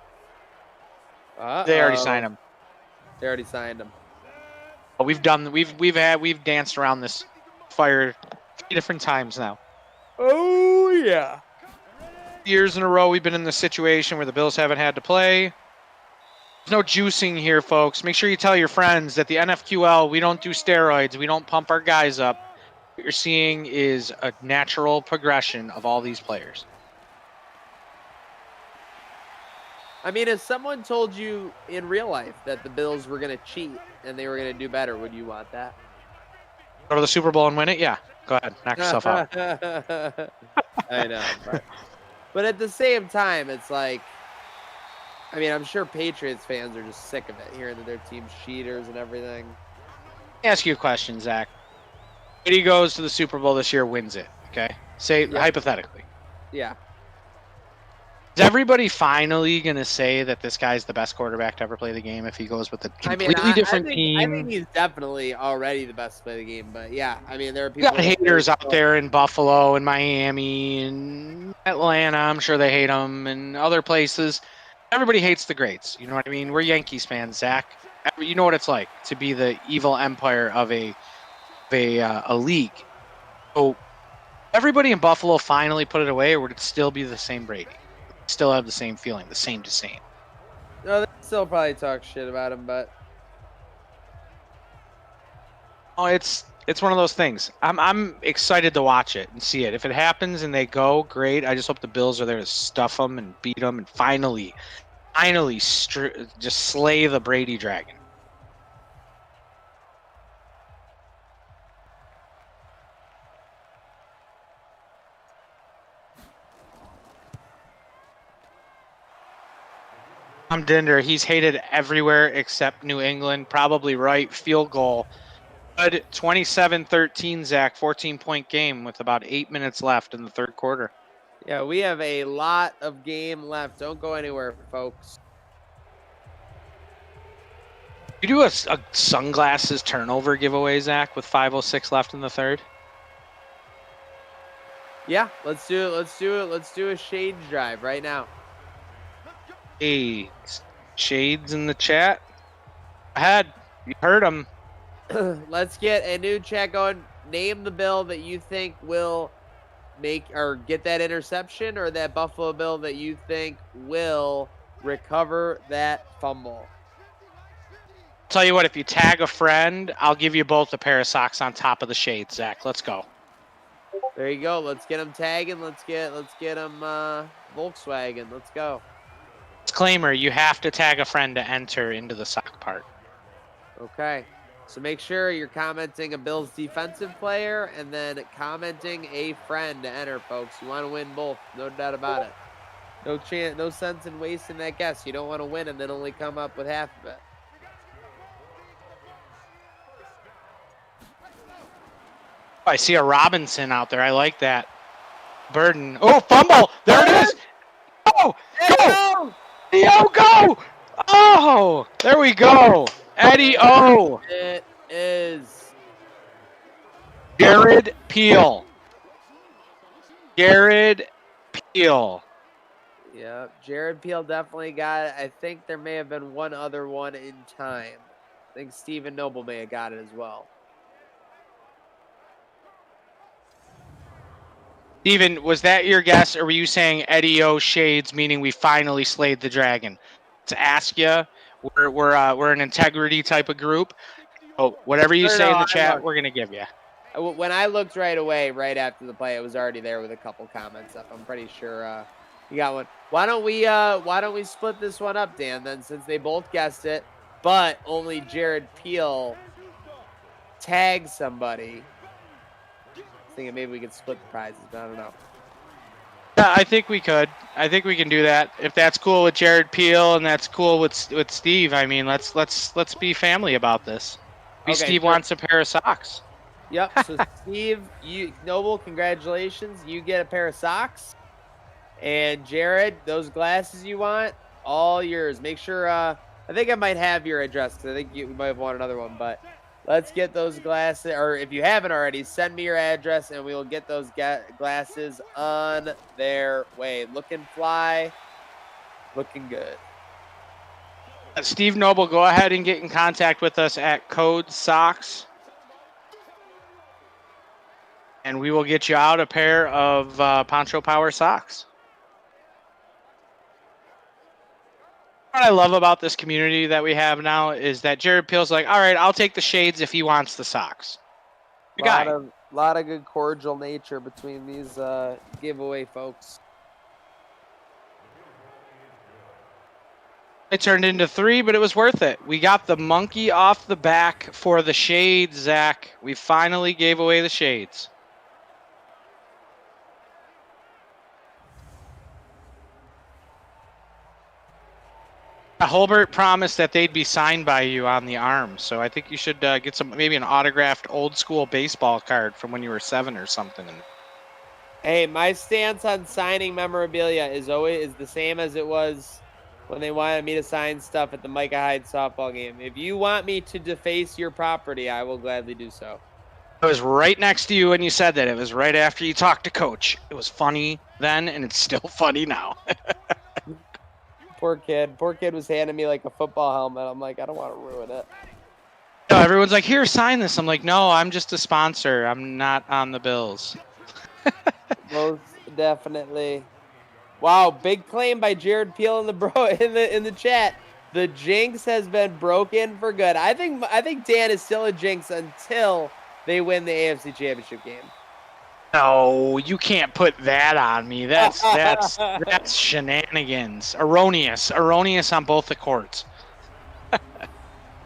They already signed him. They already signed him. We've danced around this fire 3 different times now. Oh yeah. Years in a row we've been in this situation where the Bills haven't had to play. There's no juicing here, folks. Make sure you tell your friends that the NFQL, we don't do steroids. We don't pump our guys up. What you're seeing is a natural progression of all these players. I mean, if someone told you in real life that the Bills were going to cheat and they were going to do better, would you want that? Go to the Super Bowl and win it? Yeah. Go ahead. Knock yourself out. I know. But at the same time, it's like, I mean, I'm sure Patriots fans are just sick of it, hearing that their team's cheaters and everything. Let me ask you a question, Zach. Brady goes to the Super Bowl this year, wins it, okay? Say, hypothetically. Yeah. Is everybody finally going to say that this guy's the best quarterback to ever play the game if he goes with a completely different team? I think he's definitely already the best to play the game. But, yeah, I mean, there are people... You got haters out there in Buffalo and Miami and Atlanta. I'm sure they hate him, and other places. Everybody hates the greats. You know what I mean? We're Yankees fans, Zach. You know what it's like to be the evil empire of a league. So everybody in Buffalo finally put it away, or would it still be the same Brady? Still have the same feeling, the same to same. No, they still probably talk shit about him, but Oh, It's one of those things. I'm excited to watch it and see it. If it happens and they go, great. I just hope the Bills are there to stuff them and beat them and finally just slay the Brady Dragon. Tom Dinder, he's hated everywhere except New England. Probably right. Field goal. Good 27-13, Zach. 14-point game with about 8 minutes left in the third quarter. Yeah, we have a lot of game left. Don't go anywhere, folks. You do a sunglasses turnover giveaway, Zach, with 5:06 left in the third? Yeah, let's do it. Let's do it. Let's do a shade drive right now. Hey, shades in the chat. Go ahead. You heard them. Let's get a new chat going. Name the Bill that you think will make or get that interception, or that Buffalo Bill that you think will recover that fumble. Tell you what, if you tag a friend, I'll give you both a pair of socks on top of the shades, Zach. Let's go. There you go. Let's get them tagging. Let's get them Volkswagen. Let's go. Disclaimer, you have to tag a friend to enter into the sock part. Okay. So make sure you're commenting a Bills defensive player and then commenting a friend to enter, folks. You want to win both, no doubt about it. No sense in wasting that guess. You don't want to win and then only come up with half of it. I see a Robinson out there. I like that. Burden. Oh, fumble! There it is! Oh, go! Eddie O, go! Oh, there we go. Eddie O. It is Jared Peel. Jared Peel. Yeah, Jared Peel definitely got it. I think there may have been one other one in time. I think Stephen Noble may have got it as well. Steven, was that your guess, or were you saying Eddie O shades, meaning we finally slayed the dragon? To ask you, we're an integrity type of group. Oh, whatever you say in the chat, we're gonna give you. When I looked right away, right after the play, it was already there with a couple comments up. I'm pretty sure you got one. Why don't we split this one up, Dan? Then, since they both guessed it, but only Jared Peel tagged somebody. Thinking maybe we could split the prizes, but I don't know. Yeah, I think we could. I think we can do that if that's cool with Jared Peel and that's cool with Steve. I mean, let's be family about this. Maybe Okay, Steve wants a pair of socks. Yep. So Steve, Noble, congratulations. You get a pair of socks. And Jared, those glasses you want, all yours. Make sure. I think I might have your address because I think you might want another one, but. Let's get those glasses, or if you haven't already, send me your address and we will get those glasses on their way. Looking fly, looking good. Steve Noble, go ahead and get in contact with us at Code Socks. And we will get you out a pair of Poncho Power socks. What I love about this community that we have now is that Jared Peel's like, all right, I'll take the shades if he wants the socks. Lot of good cordial nature between these giveaway folks. It turned into 3, but it was worth it. We got the monkey off the back for the shades, Zach. We finally gave away the shades. Holbert promised that they'd be signed by you on the arm, so I think you should get maybe an autographed old school baseball card from when you were 7 or something. Hey, my stance on signing memorabilia is the same as it was when they wanted me to sign stuff at the Micah Hyde softball game. If you want me to deface your property, I will gladly do so. I was right next to you when you said that. It was right after you talked to Coach. It was funny then, and it's still funny now. Poor kid. Poor kid was handing me like a football helmet. I'm like, I don't want to ruin it. No, everyone's like, here, sign this. I'm like, no, I'm just a sponsor. I'm not on the Bills. Most definitely. Wow, big claim by Jared Peel in the chat. The jinx has been broken for good. I think Dan is still a jinx until they win the AFC Championship game. No, you can't put that on me. That's shenanigans. Erroneous on both the courts.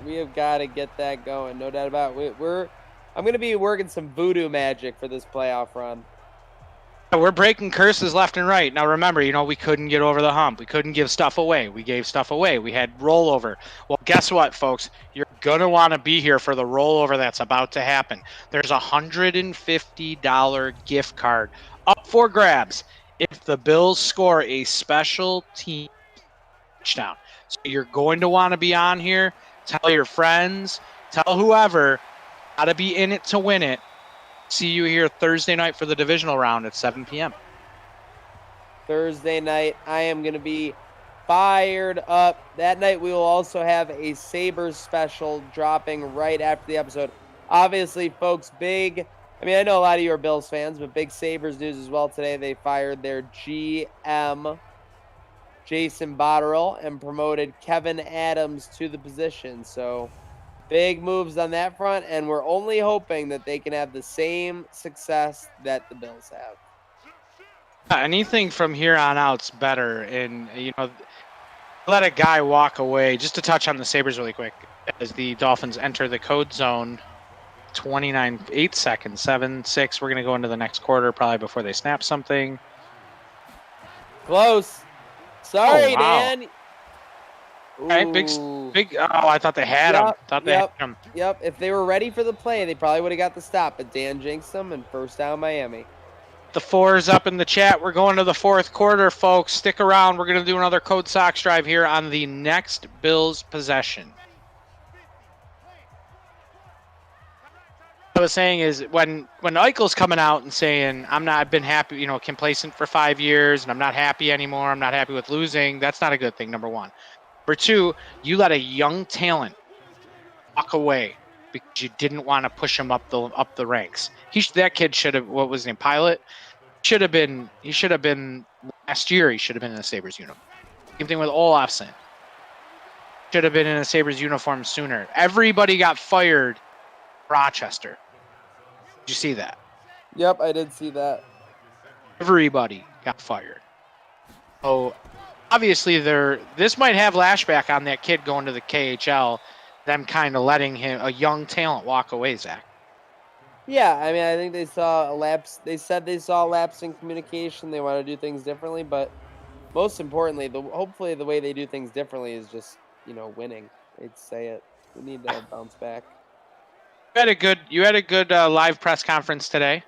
We have got to get that going, no doubt about it. I'm going to be working some voodoo magic for this playoff run. We're breaking curses left and right. Now remember, we couldn't get over the hump. We couldn't give stuff away. We gave stuff away. We had rollover. Well, guess what, folks? You're going to want to be here for the rollover that's about to happen. There's a $150 gift card up for grabs if the Bills score a special team touchdown. So you're going to want to be on here. Tell your friends. Tell whoever. Got to be in it to win it. See you here Thursday night for the divisional round at 7 p.m. Thursday night, I am going to be fired up. That night, we will also have a Sabres special dropping right after the episode. Obviously, folks, I know a lot of you are Bills fans, but big Sabres news as well today. They fired their GM, Jason Botterill, and promoted Kevin Adams to the position. So big moves on that front, and we're only hoping that they can have the same success that the Bills have. Anything from here on out's better, and let a guy walk away. Just to touch on the Sabres really quick, as the Dolphins enter the code zone, 8 seconds, 7, 6. We're gonna go into the next quarter probably before they snap something. Close. Sorry, Oh, wow. Dan. All right, big. Oh, I thought they had him. Yep. If they were ready for the play, they probably would have got the stop, but Dan jinxed them, and first down Miami. The 4's up in the chat. We're going to the fourth quarter, folks. Stick around. We're going to do another Code Sox drive here on the next Bills possession. What I was saying is when Eichel's coming out and saying, I've been happy, complacent for 5 years, and I'm not happy anymore. I'm not happy with losing. That's not a good thing, number one. Number two, you let a young talent walk away because you didn't want to push him up the ranks. That kid should have, what was his name, Pilot? He should have been last year. He should have been in a Sabres uniform. Same thing with Olafson. Should have been in a Sabres uniform sooner. Everybody got fired. Rochester. Did you see that? Yep, I did see that. Everybody got fired. So obviously this might have lashback on that kid going to the KHL, them kind of letting a young talent walk away, Zach. Yeah, I think they saw a lapse. They said they saw a lapse in communication. They want to do things differently, but most importantly, hopefully the way they do things differently is just, winning. I'd say it. We need to bounce back. You had a good live press conference today.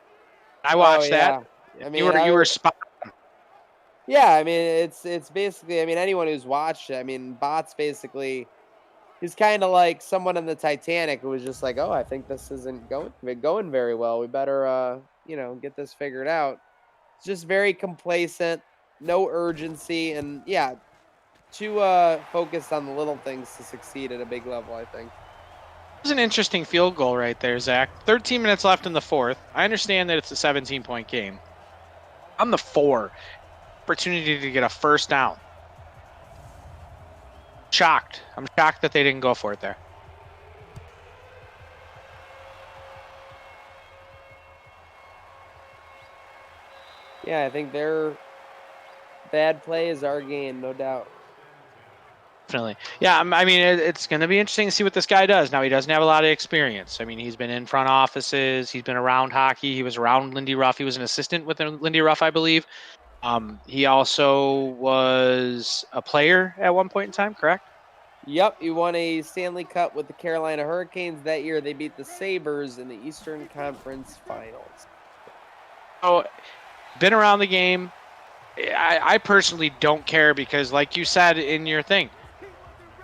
I watched that. You were spot on. Yeah, it's basically, anyone who's watched it, Bot's basically, he's kind of like someone in the Titanic who was just like, oh, I think this isn't going very well. We better, get this figured out. It's just very complacent, no urgency, and yeah, too focused on the little things to succeed at a big level, I think. It was an interesting field goal right there, Zach. 13 minutes left in the fourth. I understand that it's a 17-point game. On the 4, opportunity to get a first down. I'm shocked that they didn't go for it there. Yeah, I think their bad play is our gain, no doubt. Definitely. Yeah, it's going to be interesting to see what this guy does. Now, he doesn't have a lot of experience. He's been in front offices. He's been around hockey. He was around Lindy Ruff. He was an assistant with Lindy Ruff, I believe. He also was a player at one point in time, correct? Yep, he won a Stanley Cup with the Carolina Hurricanes. That year, they beat the Sabres in the Eastern Conference Finals. So, been around the game. I personally don't care because, like you said in your thing,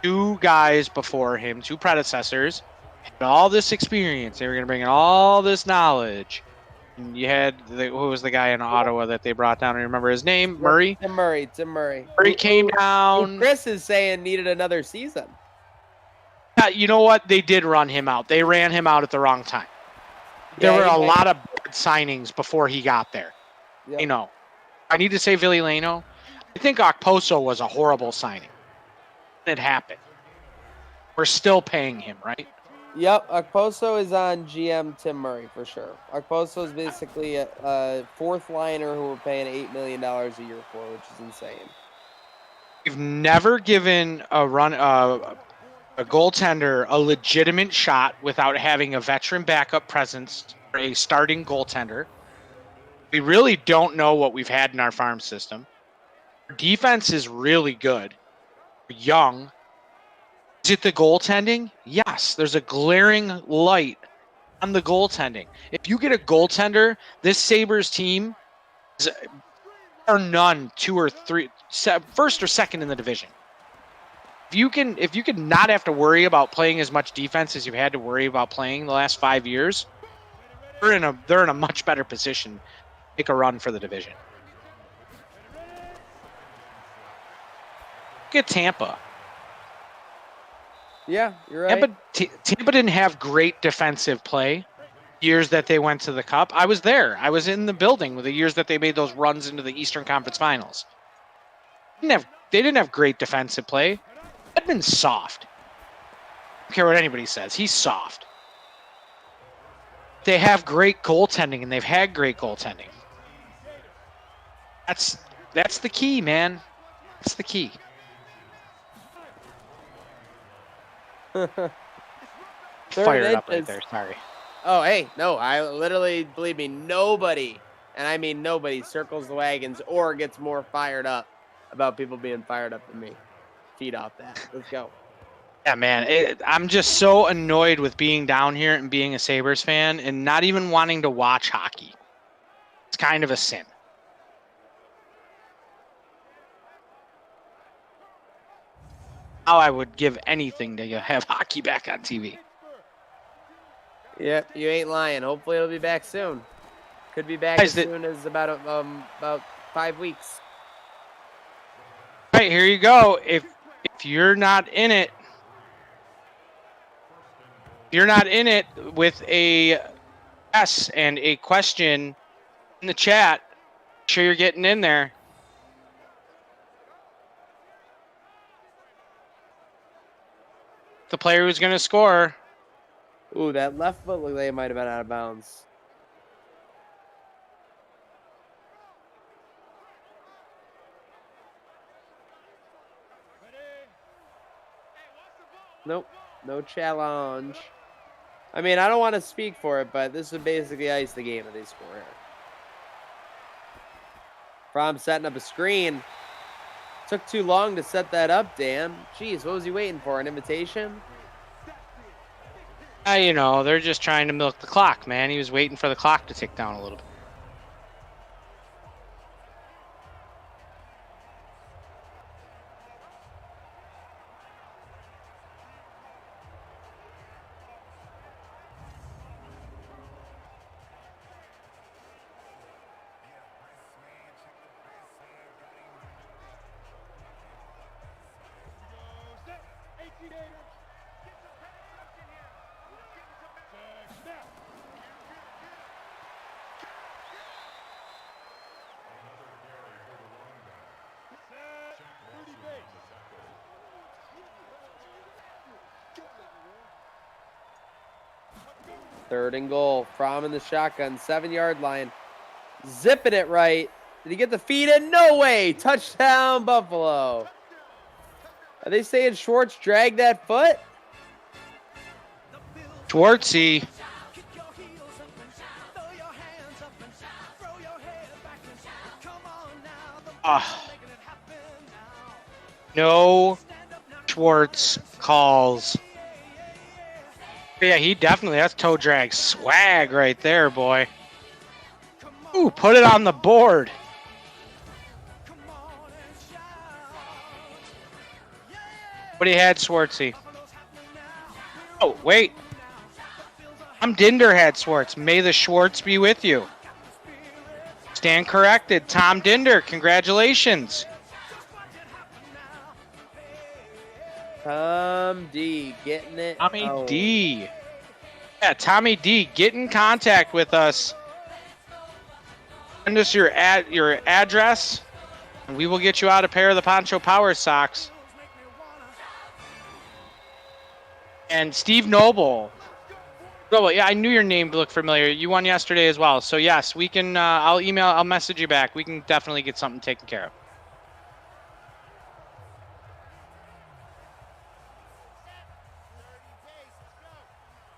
2 guys before him, 2 predecessors, had all this experience. They were going to bring in all this knowledge. And you had, who was the guy in Ottawa that they brought down? I remember his name, Murray? Tim Murray. Murray came down. Chris is saying needed another season. Yeah, you know what? They did run him out. They ran him out at the wrong time. There were a lot of bad signings before he got there. Yep. I need to say Villileno. I think Okposo was a horrible signing. It happened. We're still paying him, right? Yep, Okposo is on GM Tim Murray for sure. Okposo is basically a fourth liner who we're paying $8 million a year for, which is insane. We've never given a goaltender a legitimate shot without having a veteran backup presence or a starting goaltender. We really don't know what we've had in our farm system. Our defense is really good. We're young. Is it the goaltending? Yes, there's a glaring light on the goaltending. If you get a goaltender, this Sabres team is or none, 2 or 3, first or second in the division. If you can not have to worry about playing as much defense as you've had to worry about playing the last 5 years, they're in a much better position to make a run for the division. Look at Tampa. Yeah, you're right. Tampa didn't have great defensive play years that they went to the Cup. I was there. I was in the building with the years that they made those runs into the Eastern Conference Finals. They didn't have great defensive play. Edmund's soft. I don't care what anybody says. He's soft. They have great goaltending, and they've had great goaltending. That's the key, man. That's the key. Fired up right there. Sorry. Oh, hey, no, I literally, believe me, nobody, and I mean nobody, circles the wagons or gets more fired up about people being fired up than me. Feed off that. Let's go. Yeah, man. I'm just so annoyed with being down here and being a Sabres fan and not even wanting to watch hockey. It's kind of a sin. Now I would give anything to have hockey back on TV. Yep, you ain't lying. Hopefully it'll be back soon. Could be back as soon as about 5 weeks. All right, here you go. If you're not in it, with a yes and a question in the chat, make sure you're getting in there. The player who's going to score. Ooh, that left foot looked like it might have been out of bounds. Nope, no challenge. I mean, I don't want to speak for it, but this would basically ice the game if they score here. Fromm setting up a screen. Took too long to set that up, Dan. Jeez, what was he waiting for? An invitation? They're just trying to milk the clock, man. He was waiting for the clock to tick down a little bit. Third and goal. Fromm in the shotgun, 7-yard line. Zipping it right. Did he get the feed in? No way. Touchdown, Buffalo. Are they saying Schwartz dragged that foot? Schwartzy. No Schwartz calls. Yeah, that's toe drag swag right there, boy. Ooh, put it on the board. What he had, Schwartzy? Oh, wait. Tom Dinder had Schwartz. May the Schwartz be with you. Stand corrected. Tom Dinder, congratulations. Tom D getting it. Tommy D. Yeah, Tommy D, get in contact with us. Send us your address, and we will get you out a pair of the Poncho Power socks. And Steve Noble, Oh, well, yeah, I knew your name looked familiar. You won yesterday as well. So, yes, we can, I'll message you back. We can definitely get something taken care of.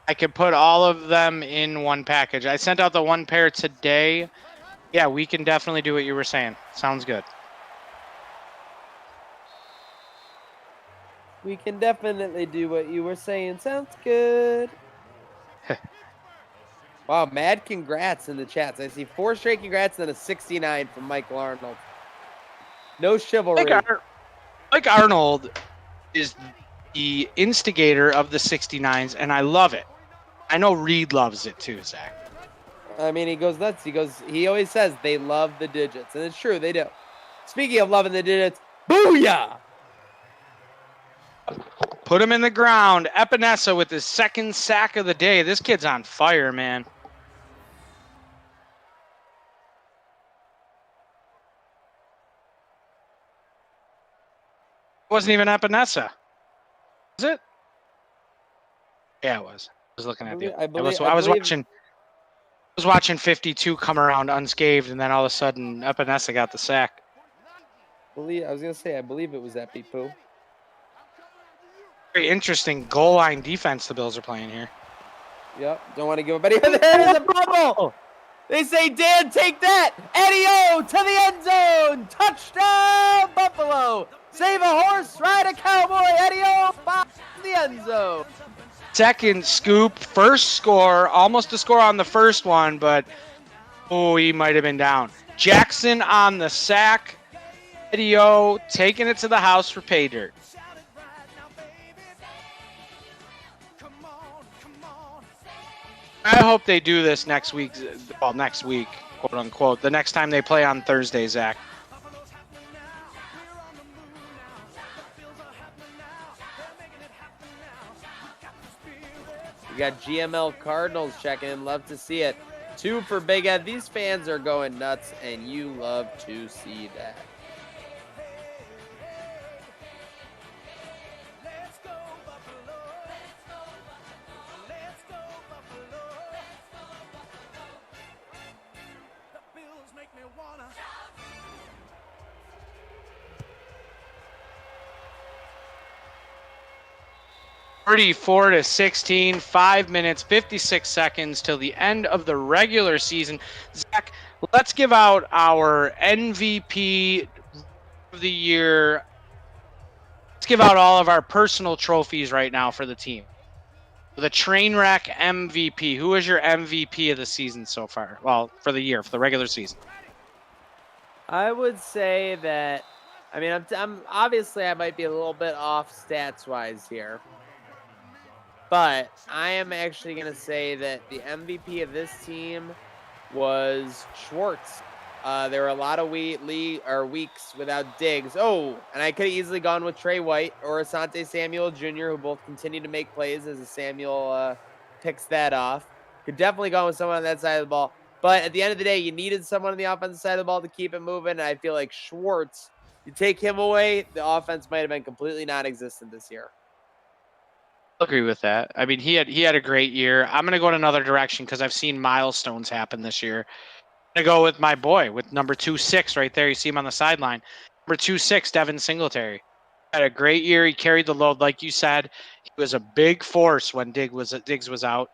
I could put all of them in one package. I sent out the one pair today. Yeah, we can definitely do what you were saying. Sounds good. We can definitely do what you were saying. Sounds good. Wow, mad congrats in the chats. I see 4 straight congrats and then a 69 from Michael Arnold. No chivalry. Mike Arnold is the instigator of the 69s, and I love it. I know Reed loves it too, Zach. I mean, he goes nuts. He always says they love the digits, and it's true, they do. Speaking of loving the digits, booyah! Put him in the ground. Epinesa with his second sack of the day. This kid's on fire, man. Wasn't even Epinesa. Was it? Yeah, it was. I was looking at the. I was watching 52 come around unscathed, and then all of a sudden Epinesa got the sack. I believe it was Epi Poo. Very interesting goal line defense the Bills are playing here. Yep, don't want to give up any. There's a bubble! They say, Dan, take that! Eddie O to the end zone! Touchdown, Buffalo! Save a horse, ride a cowboy! Eddie O by the end zone! Second scoop, first score, almost a score on the first one, but he might have been down. Jackson on the sack. Eddie O taking it to the house for pay dirt. I hope they do this next week. Well, next week, quote unquote. The next time they play on Thursday, Zach. We got GML Cardinals checking in. Love to see it. 2 for Big Ed. These fans are going nuts, and you love to see that. to 16, 5 minutes, 56 seconds till the end of the regular season. Zach, let's give out our MVP of the year. Let's give out all of our personal trophies right now for the team. The train wreck MVP. Who is your MVP of the season so far? Well, for the year, for the regular season. I would say that, I mean, I'm obviously I might be a little bit off stats-wise here. But I am actually going to say that the MVP of this team was Schwartz. There were a lot of weeks without Diggs. Oh, and I could have easily gone with Trey White or Asante Samuel Jr., who both continue to make plays as Samuel picks that off. Could definitely go with someone on that side of the ball. But at the end of the day, you needed someone on the offensive side of the ball to keep it moving. And I feel like Schwartz, you take him away, the offense might have been completely non-existent this year. Agree with that. I mean, he had a great year. I'm going to go in another direction because I've seen milestones happen this year. I'm going to go with my boy, with number 2-6 right there. You see him on the sideline. Number 2-6, Devin Singletary. Had a great year. He carried the load, like you said. He was a big force when Diggs was out.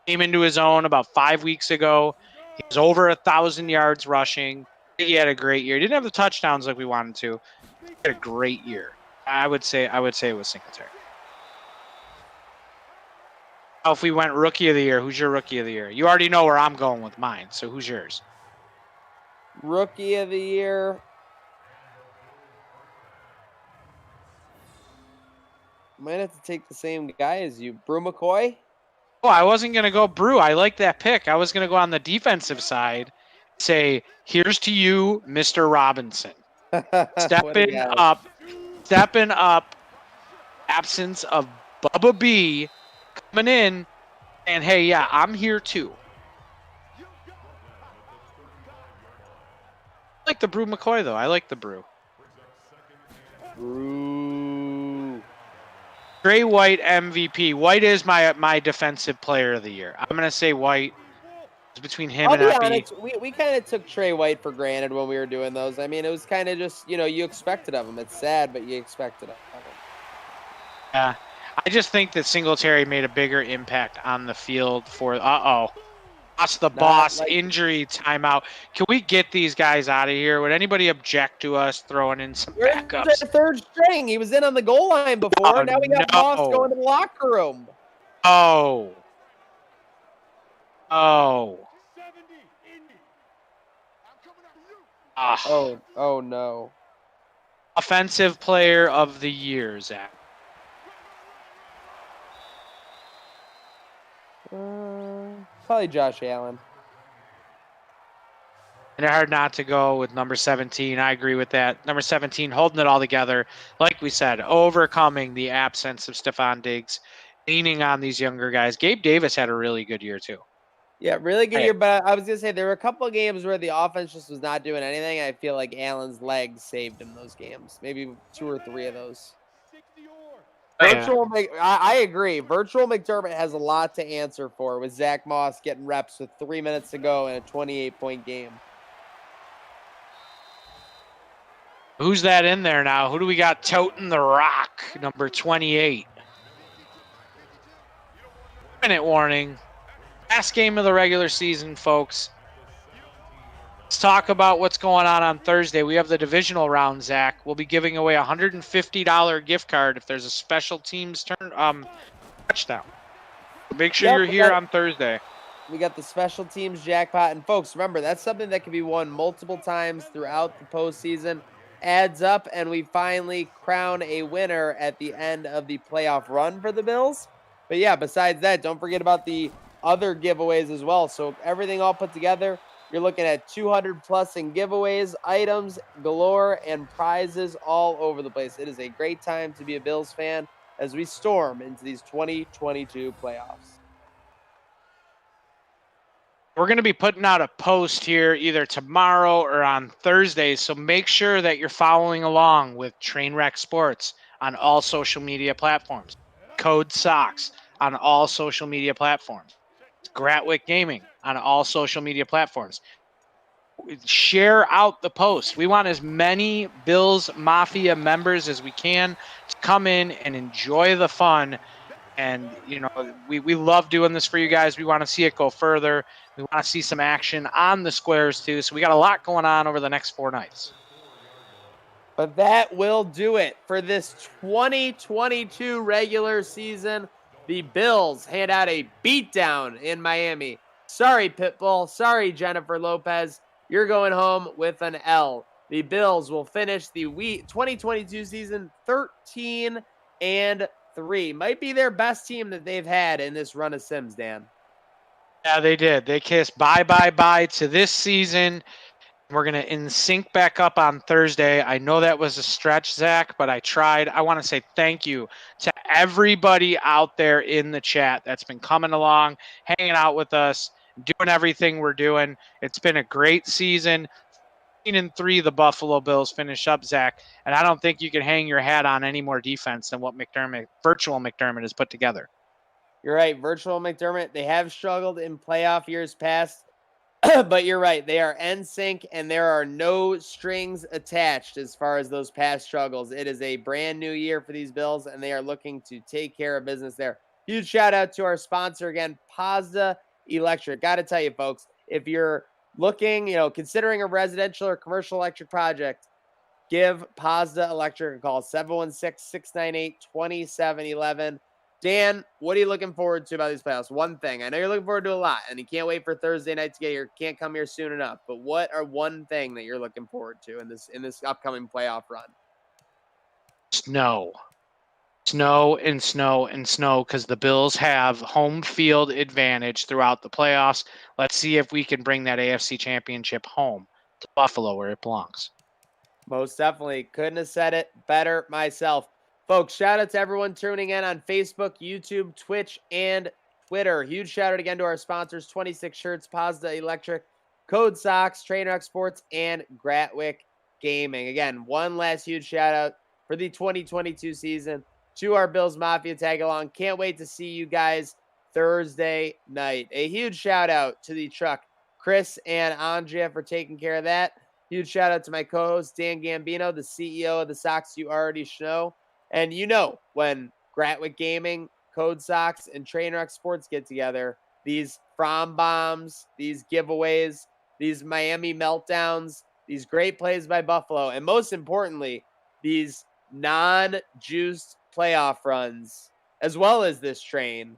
Came into his own about 5 weeks ago. He was over 1,000 yards rushing. He had a great year. He didn't have the touchdowns like we wanted to. He had a great year. I would say it was Singletary. If we went rookie of the year, who's your rookie of the year? You already know where I'm going with mine, so who's yours? Rookie of the year. Might have to take the same guy as you. Brew McCoy? Oh, I wasn't going to go Brew. I like that pick. I was going to go on the defensive side. Say, here's to you, Mr. Robinson. Stepping up. Absence of Bubba B coming in. And, hey, yeah, I'm here too. I like the Brew McCoy, though. I like the Brew. Brew. Trey White MVP. White is my defensive player of the year. I'm gonna say White. It's between him I'll and be IB. honest, we kind of took Trey White for granted when we were doing those. I mean, it was kind of just, you expected of him. It's sad, but you expected of him. Yeah. I just think that Singletary made a bigger impact on the field for lost the boss, injury, timeout. Can we get these guys out of here? Would anybody object to us throwing in some backups? Their third string. He was in on the goal line before. Oh, now we got Moss going to the locker room. Oh. Oh no. Offensive player of the year, Zach. Probably Josh Allen. And it's hard not to go with number 17. I agree with that. Number 17, holding it all together. Like we said, overcoming the absence of Stephon Diggs, leaning on these younger guys. Gabe Davis had a really good year, too. Yeah, really good year. But I was going to say, there were a couple of games where the offense just was not doing anything. I feel like Allen's legs saved him those games. Maybe 2 or 3 of those. I agree. Virtual McDermott has a lot to answer for with Zach Moss getting reps with 3 minutes to go in a 28-point game. Who's that in there now? Who do we got toting the rock? Number 28. Minute warning. Last game of the regular season, folks. Let's talk about what's going on Thursday. We have the divisional round, Zach. We'll be giving away a $150 gift card if there's a special teams touchdown. Make sure you're here on Thursday. We got the special teams jackpot. And folks, remember, that's something that can be won multiple times throughout the postseason. Adds up, and we finally crown a winner at the end of the playoff run for the Bills. But yeah, besides that, don't forget about the other giveaways as well. So everything all put together, you're looking at 200 plus in giveaways, items galore, and prizes all over the place. It is a great time to be a Bills fan as we storm into these 2022 playoffs. We're going to be putting out a post here either tomorrow or on Thursday, so make sure that you're following along with Trainwreck Sports on all social media platforms. Code Sox on all social media platforms. Gratwick Gaming on all social media platforms. Share out the post. We want as many Bills Mafia members as we can to come in and enjoy the fun. And, we love doing this for you guys. We want to see it go further. We want to see some action on the squares, too. So we got a lot going on over the next 4 nights. But that will do it for this 2022 regular season. The Bills hand out a beatdown in Miami. Sorry, Pitbull. Sorry, Jennifer Lopez. You're going home with an L. The Bills will finish the 2022 season 13-3. Might be their best team that they've had in this run of Sims, Dan. Yeah, they did. They kissed bye to this season. We're going to sync back up on Thursday. I know that was a stretch, Zach, but I tried. I want to say thank you to everybody out there in the chat that's been coming along, hanging out with us, doing everything we're doing. It's been a great season. 13-3, the Buffalo Bills finish up, Zach, and I don't think you can hang your hat on any more defense than what Virtual McDermott has put together. You're right. Virtual McDermott, they have struggled in playoff years past. But you're right. They are NSYNC, and there are no strings attached as far as those past struggles. It is a brand new year for these Bills, and they are looking to take care of business there. Huge shout out to our sponsor again, Pazda Electric. Got to tell you, folks, if you're looking, considering a residential or commercial electric project, give Pazda Electric a call, 716-698-2711. Dan, what are you looking forward to about these playoffs? One thing. I know you're looking forward to a lot, and you can't wait for Thursday night to get here. Can't come here soon enough. But what are one thing that you're looking forward to in this upcoming playoff run? Snow, because the Bills have home field advantage throughout the playoffs. Let's see if we can bring that AFC Championship home to Buffalo where it belongs. Most definitely. Couldn't have said it better myself. Folks, shout out to everyone tuning in on Facebook, YouTube, Twitch, and Twitter. Huge shout out again to our sponsors, 26 Shirts, Pazda Electric, Code Sox, Trainwreck Sports, and Gratwick Gaming. Again, one last huge shout out for the 2022 season. to our Bills Mafia tag along. Can't wait to see you guys Thursday night. A huge shout out to the truck, Chris and Andrea, for taking care of that. Huge shout out to my co-host, Dan Gambino, the CEO of the Sox you already know. And you know, when Gratwick Gaming, Code Sox, and Trainwreck Sports get together, these From Bombs, these giveaways, these Miami meltdowns, these great plays by Buffalo, and most importantly, these non-juiced playoff runs, as well as this train,